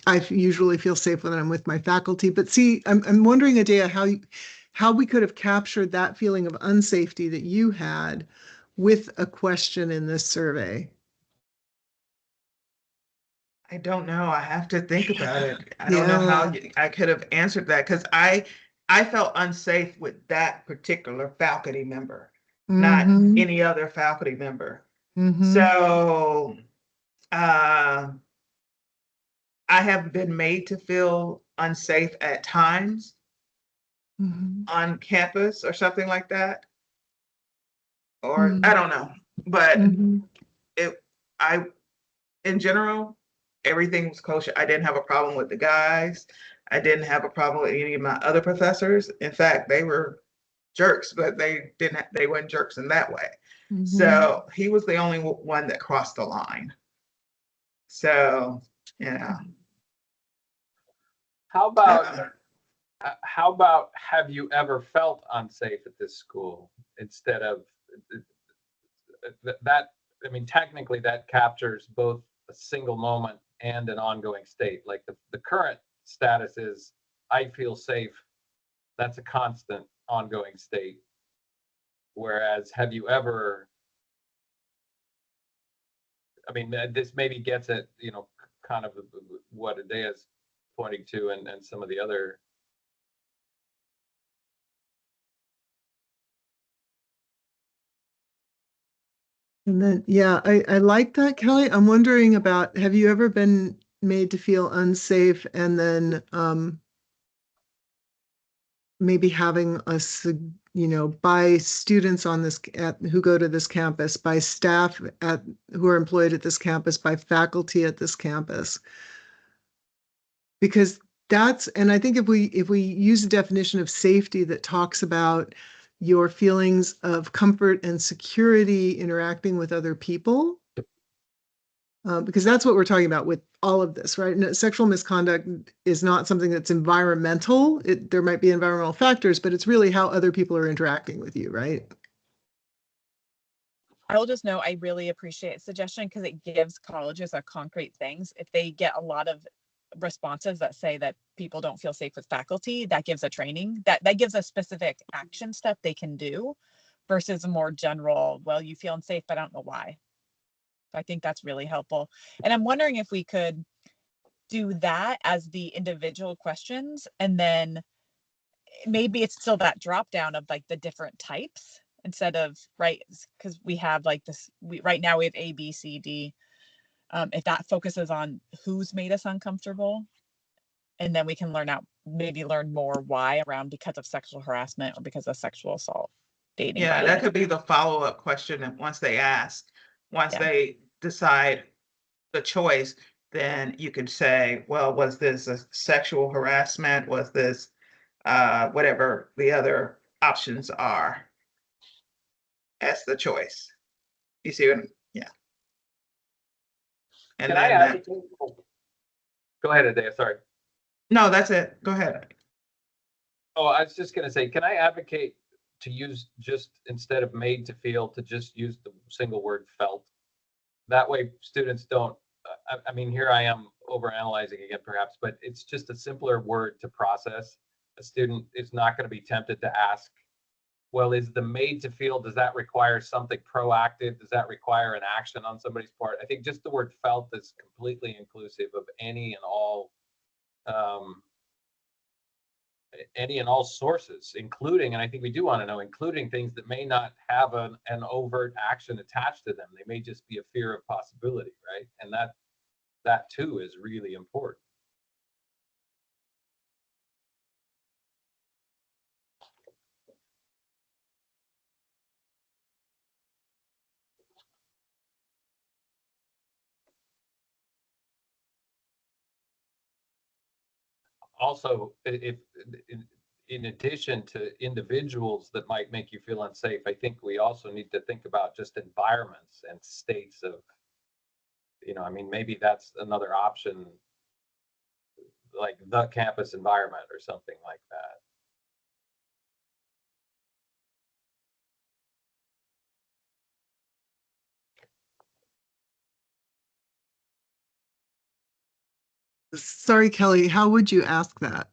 I usually feel safe when I'm with my faculty. But see, I'm wondering, Adea, how we could have captured that feeling of unsafety that you had with a question in this survey. I don't know. I have to think about it. I don't know how I could have answered that because I felt unsafe with that particular faculty member, not Mhm. any other faculty member. Mhm. So I have been made to feel unsafe at times Mhm. on campus or something like that. Or Mhm. I don't know. But Mhm. I in general, everything was kosher. I didn't have a problem with the guys. I didn't have a problem with any of my other professors. In fact, they were jerks, but they weren't jerks in that way. Mhm. So he was the only one that crossed the line. So, yeah. How about have you ever felt unsafe at this school instead of that? I mean, technically that captures both a single moment and an ongoing state. Like the current status is I feel safe. That's a constant ongoing state. Whereas have you ever, I mean, this maybe gets at, kind of what Adea is pointing to and some of the other. And then, yeah, I like that, Kelly. I'm wondering about, have you ever been made to feel unsafe and then maybe having by students on this who go to this campus, by staff who are employed at this campus, by faculty at this campus? Because and I think if we use a definition of safety that talks about your feelings of comfort and security interacting with other people, because that's what we're talking about with all of this, right? And sexual misconduct is not something that's environmental. There might be environmental factors, but it's really how other people are interacting with you, right? I will just note, I really appreciate the suggestion because it gives colleges a concrete things. If they get a lot of responses that say that people don't feel safe with faculty, that gives a training, that gives a specific action step they can do versus a more general, well, you feel unsafe, but I don't know why. I think that's really helpful. And I'm wondering if we could do that as the individual questions, and then maybe it's still that drop down of like the different types instead of, right, because we have like this, right now we have A, B, C, D. If that focuses on who's made us uncomfortable, and then we can maybe learn more why around because of sexual harassment or because of sexual assault, dating, Yeah, that violence. could be the follow-up question. And once they ask, once Yeah. they decide the choice, then you could say, well, was this a sexual harassment? Was this whatever the other options are as the choice? You see what? Yeah. And Can I then add? Go ahead, Adea. Sorry. no, that's it. Go ahead. Oh, I was just going to say, can I advocate to use just instead of made to feel, to just use the single word felt? That way students don't, I mean, here I am overanalyzing again, perhaps, but it's just a simpler word to process. A student is not going to be tempted to ask, well, is the made to feel, does that require something proactive? Does that require an action on somebody's part? I think just the word felt is completely inclusive of any and all sources, including, and I think we do want to know, including things that may not have an overt action attached to them. They may just be a fear of possibility, right? And that too is really important. Also, if in addition to individuals that might make you feel unsafe, I think we also need to think about just environments and states of, I mean, maybe that's another option like the campus environment or something like that. Sorry, Kelly, how would you ask that?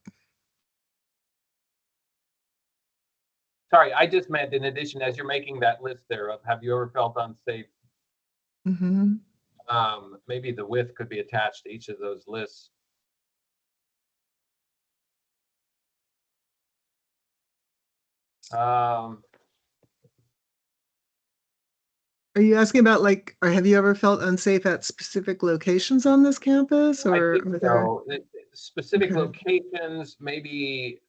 Sorry, I just meant in addition, as you're making that list there of, have you ever felt unsafe? Mm-hmm. Maybe the with could be attached to each of those lists. Are you asking about like, or have you ever felt unsafe at specific locations on this campus, I or think are there? so. Specific Okay. locations, maybe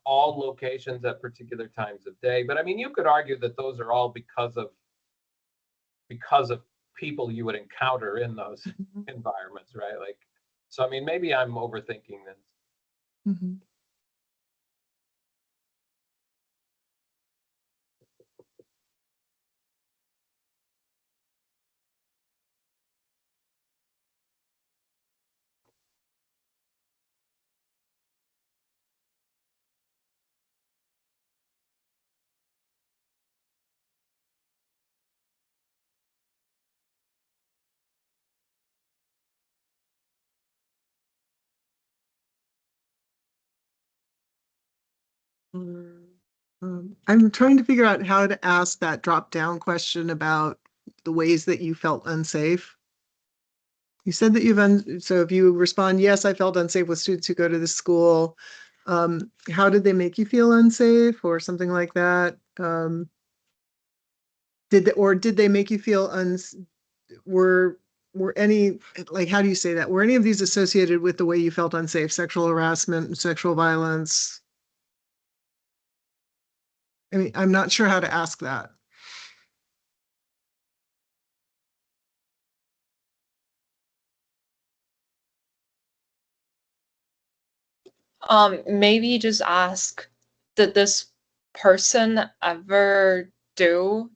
all locations at particular times of day. But I mean, you could argue that those are all because of people you would encounter in those environments, right? Like, so I mean, maybe I'm overthinking this. Mm-hmm. I'm trying to figure out how to ask that drop-down question about the ways that you felt unsafe. You said that so if you respond, yes, I felt unsafe with students who go to this school, how did they make you feel unsafe or something like that? Did they make you feel were any, like, how do you say that? Were any of these associated with the way you felt unsafe, sexual harassment, sexual violence? I mean, I'm not sure how to ask that. Maybe just ask, did this person ever do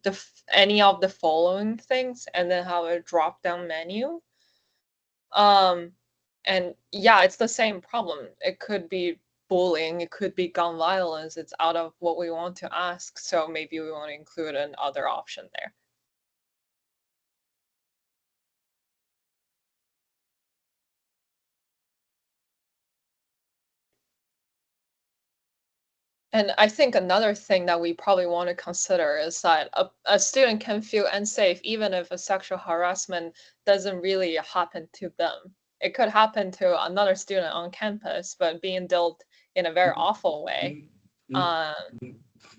any of the following things, and then have a drop down menu? And yeah, it's the same problem. It could be bullying, it could be gun violence. It's out of what we want to ask, so maybe we want to include another option there. And I think another thing that we probably want to consider is that a student can feel unsafe even if a sexual harassment doesn't really happen to them. It could happen to another student on campus, but being dealt in a very awful way.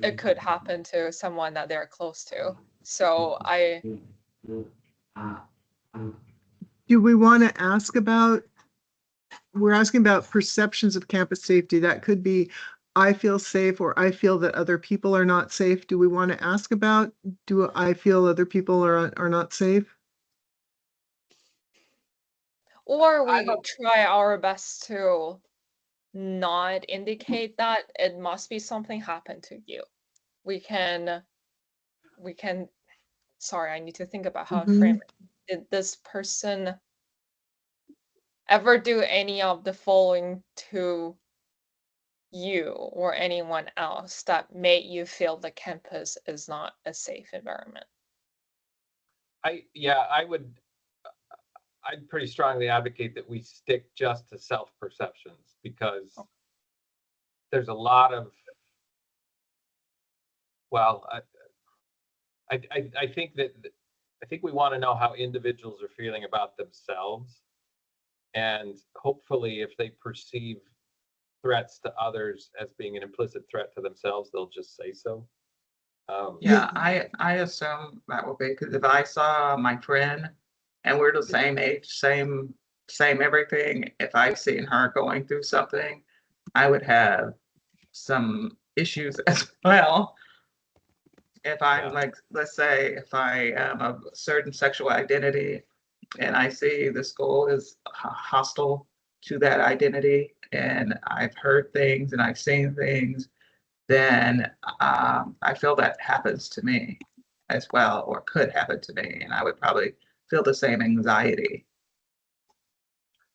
It could happen to someone that they're close to. So Do we want to ask about, we're asking about perceptions of campus safety. That could be, I feel safe, or I feel that other people are not safe. Do we want to ask about, do I feel other people are not safe? or we try our best to not indicate that it must be something happened to you. We can, sorry, I need to think about how to frame it. Did this person ever do any of the following to you or anyone else that made you feel the campus is not a safe environment? I'd pretty strongly advocate that we stick just to self-perceptions, because there's a lot of, well, I think we want to know how individuals are feeling about themselves, and hopefully if they perceive threats to others as being an implicit threat to themselves, they'll just say so. Yeah, I assume that would be, because if I saw my friend and we're the same age, same everything, if I've seen her going through something, I would have some issues as well. If I'm like, let's say, if I am of a certain sexual identity and I see the school is hostile to that identity, and I've heard things and I've seen things, then I feel that happens to me as well, or could happen to me, and I would probably feel the same anxiety.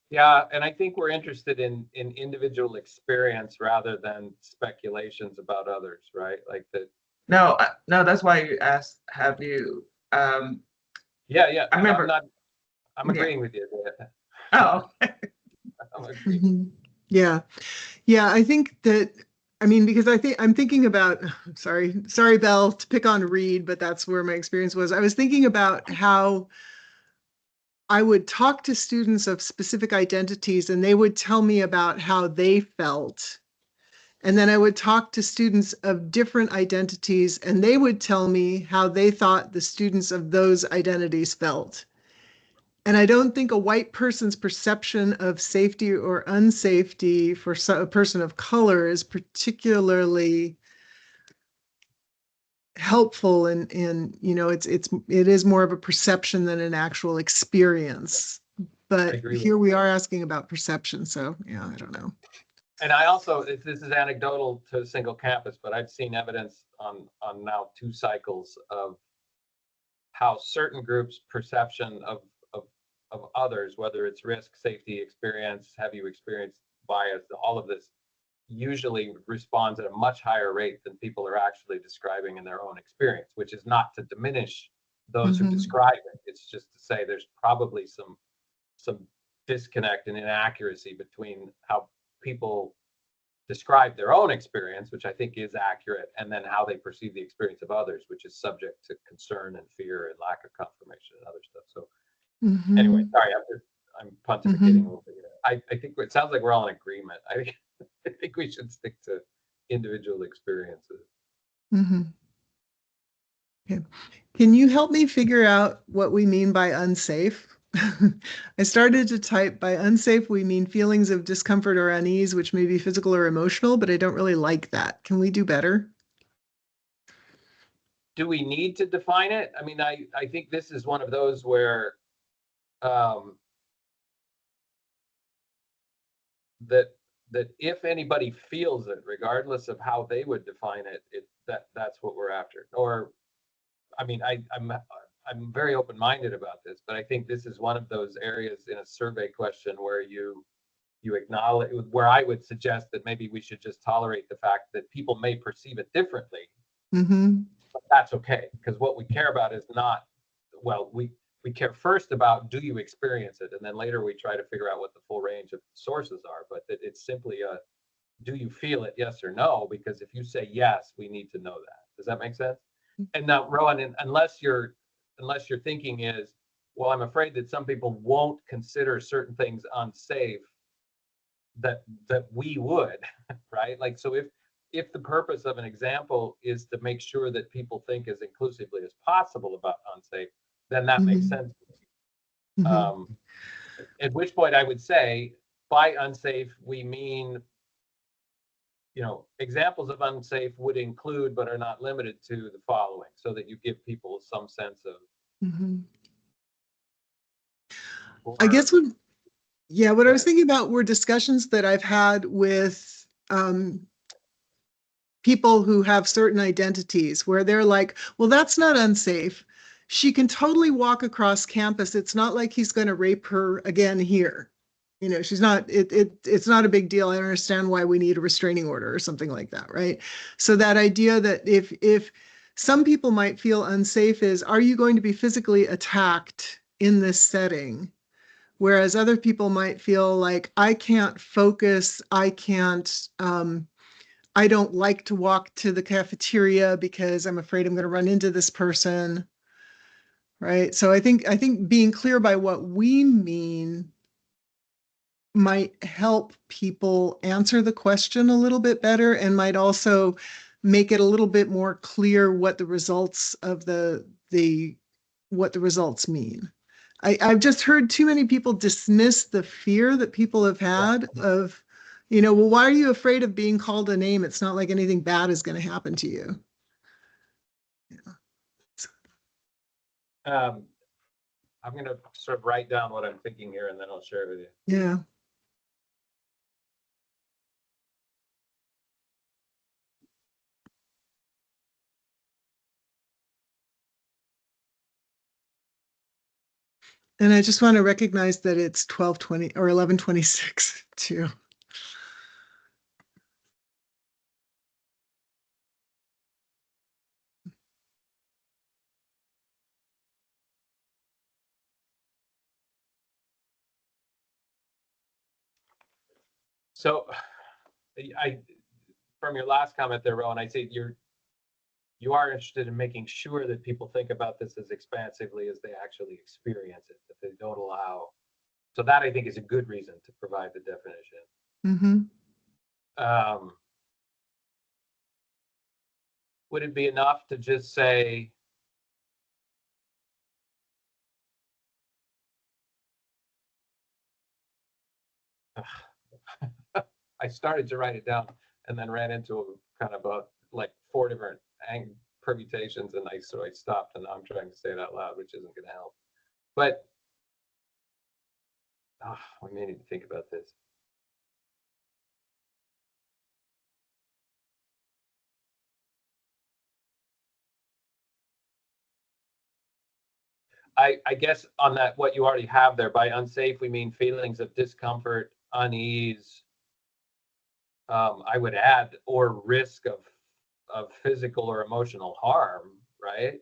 Yeah, and I think we're interested in individual experience rather than speculations about others, right? Like that. No, no, that's why you asked, have you, Yeah, yeah. I And I'm remember, not. I'm yeah. agreeing with you. Oh, I'm agreeing. Mhm. Yeah. Yeah, I think that, I mean, because I'm thinking about, sorry, Belle, to pick on Reed, but that's where my experience was. I was thinking about how I would talk to students of specific identities and they would tell me about how they felt. And then I would talk to students of different identities and they would tell me how they thought the students of those identities felt. And I don't think a white person's perception of safety or unsafety for a person of color is particularly helpful it is more of a perception than an actual experience. I But agree with here we you. are asking about perception. So yeah, I don't know. And I also, this is anecdotal to a single campus, but I've seen evidence on now 2 cycles of how certain groups' perception of others, whether it's risk, safety, experience, have you experienced bias, all of this usually responds at a much higher rate than people are actually describing in their own experience, which is not to diminish those who Mhm. describe it. It's just to say there's probably some disconnect and inaccuracy between how people describe their own experience, which I think is accurate, and then how they perceive the experience of others, which is subject to concern and fear and lack of confirmation and other stuff. So anyway, Mhm. sorry, I'm pontificating a Mhm. little bit here. I think it sounds like we're all in agreement. I think we should stick to individual experiences. Mhm. Okay. Can you help me figure out what we mean by unsafe? I started to type by unsafe, we mean feelings of discomfort or unease, which may be physical or emotional, but I don't really like that. Can we do better? Do we need to define it? I mean, I think this is one of those where um, that that if anybody feels it, regardless of how they would define it, that's what we're after. Or, I mean, I'm very open-minded about this, but I think this is one of those areas in a survey question where you acknowledge, where I would suggest that maybe we should just tolerate the fact that people may perceive it differently. Mm-hmm. But that's okay, because what we care about is not, well, we care first about, do you experience it, and then later we try to figure out what the full range of sources are. But it's simply a, do you feel it, yes or no? Because if you say yes, we need to know that. Does that make sense? And now, Rowan, unless your thinking is, well, I'm afraid that some people won't consider certain things unsafe, that we would, right? Like, so if the purpose of an example is to make sure that people think as inclusively as possible about unsafe, then that makes Mm-hmm. sense. Mm-hmm. At which point I would say, by unsafe, we mean, examples of unsafe would include, but are not limited to, the following, so that you give people some sense of, Mm-hmm. I or, guess what I go was ahead. thinking about were discussions that I've had with people who have certain identities where they're like, well, that's not unsafe. She can totally walk across campus. It's not like he's going to rape her again here. She's not, it's not a big deal. I don't understand why we need a restraining order or something like that, right? So that idea that if some people might feel unsafe is, are you going to be physically attacked in this setting? Whereas other people might feel like, I can't focus, I don't like to walk to the cafeteria because I'm afraid I'm going to run into this person, right? So I think being clear by what we mean might help people answer the question a little bit better and might also make it a little bit more clear what the results of what the results mean. I've just heard too many people dismiss the fear that people have had of, well, why are you afraid of being called a name? It's not like anything bad is going to happen to you. um, I'm going to sort of write down what I'm thinking here, and then I'll share it with you. Yeah. And I just want to recognize that it's 12:20 or 11:26 too. So from your last comment there, Rowan, I see you are interested in making sure that people think about this as expansively as they actually experience it, that they don't allow. So that I think is a good reason to provide the definition. Mm-hmm. Would it be enough to just say, I started to write it down and then ran into a kind of like 4 different permutations, and so I stopped, and now I'm trying to say it out loud, which isn't going to help. But we may need to think about this. I guess on that, what you already have there, by unsafe, we mean feelings of discomfort, unease. I would add, or risk of physical or emotional harm, right?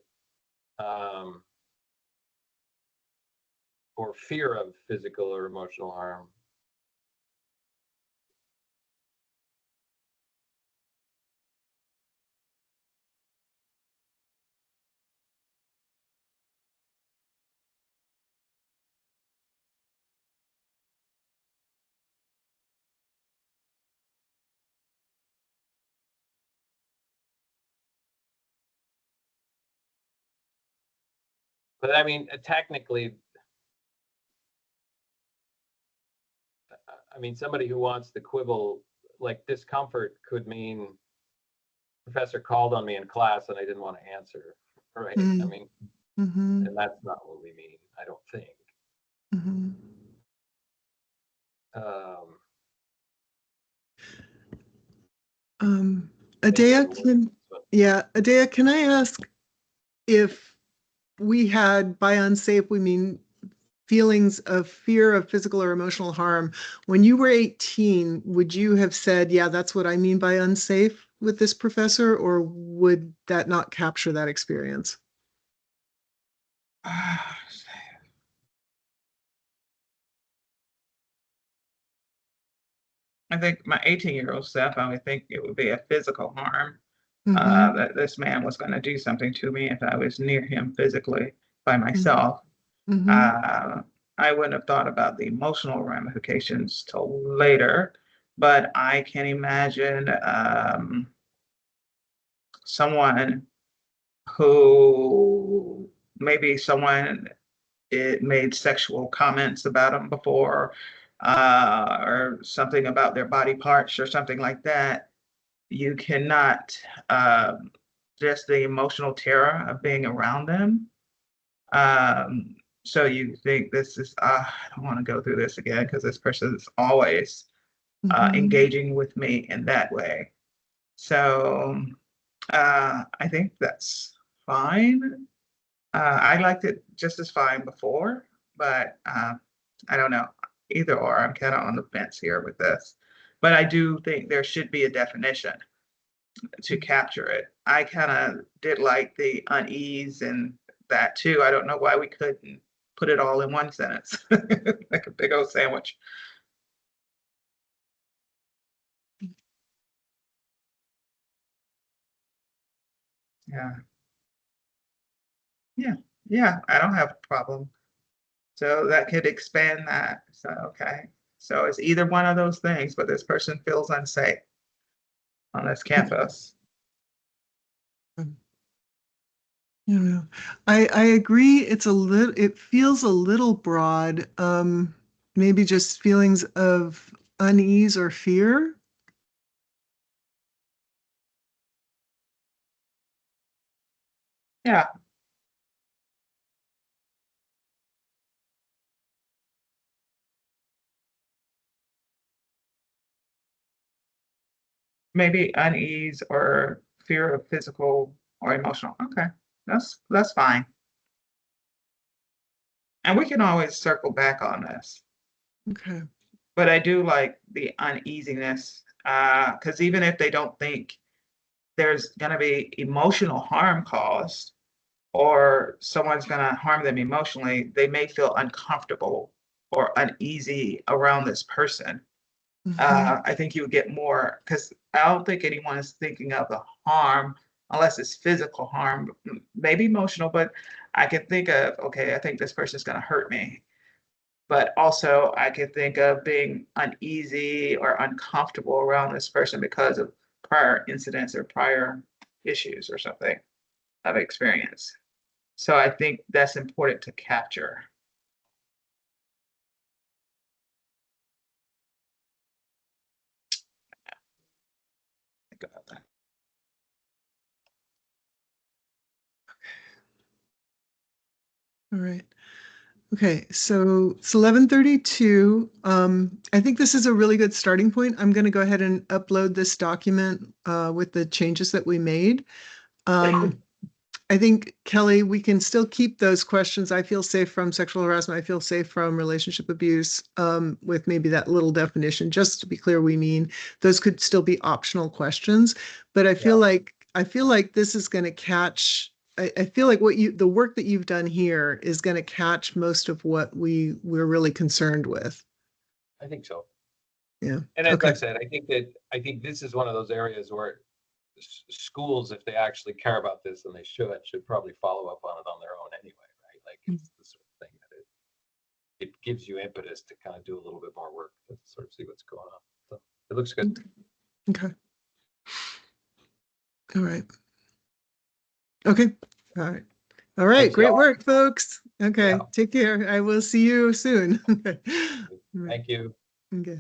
Or fear of physical or emotional harm. But I mean, technically, I mean, somebody who wants to quibble, like discomfort could mean professor called on me in class and I didn't want to answer, right? Mm. I mean, Mm-hmm. and that's not what we mean, I don't think. Mm-hmm. Adea, can I ask if we had by unsafe, we mean feelings of fear of physical or emotional harm. When you were 18, would you have said, yeah, that's what I mean by unsafe with this professor, or would that not capture that experience? I think my 18-year-old self, I would think it would be a physical harm. Mm-hmm. That this man was going to do something to me if I was near him physically by myself. Mm-hmm. I wouldn't have thought about the emotional ramifications till later, but I can imagine someone who maybe someone it made sexual comments about them before, or something about their body parts or something like that. You cannot, just the emotional terror of being around them. So you think this is, I don't want to go through this again because this person is always Mm-hmm. engaging with me in that way. So I think that's fine. I liked it just as fine before, but I don't know. Either or, I'm kind of on the fence here with this. But I do think there should be a definition to capture it. I kind of did like the unease and that too. I don't know why we couldn't put it all in one sentence, like a big old sandwich. Yeah. Yeah. Yeah. I don't have a problem. So that could expand that. So, okay. So it's either one of those things, but this person feels unsafe on this campus. Yeah, I agree. It feels a little broad. Maybe just feelings of unease or fear. Yeah. Maybe unease or fear of physical or emotional. Okay. That's fine. And we can always circle back on this. Okay. But I do like the uneasiness, because even if they don't think there's gonna be emotional harm caused, or someone's gonna harm them emotionally, they may feel uncomfortable or uneasy around this person. Mhm. I think you would get more, because I don't think anyone is thinking of the harm unless it's physical harm, maybe emotional, but I can think of, okay, I think this person's gonna hurt me. But also I could think of being uneasy or uncomfortable around this person because of prior incidents or prior issues or something I've experienced. So I think that's important to capture. Think about that. All right. Okay, so it's 11:32. I think this is a really good starting point. I'm going to go ahead and upload this document with the changes that we made. I think, Kelly, we can still keep those questions. I feel safe from sexual harassment. I feel safe from relationship abuse, with maybe that little definition. Just to be clear, we mean those could still be optional questions. But I feel like this is going to catch. I feel like the work that you've done here is going to catch most of what we're really concerned with. I think so. Yeah. And as I Okay. said, I think this is one of those areas where schools, if they actually care about this, and they should probably follow up on it on their own anyway, right? Like it's the sort of thing that it gives you impetus to kind of do a little bit more work to sort of see what's going on. So it looks good. Okay. All right. Okay. All right. All right. Thanks, Great y'all. work, folks. Okay. Yeah. Take care. I will see you soon. Okay. All right. Thank you. Okay.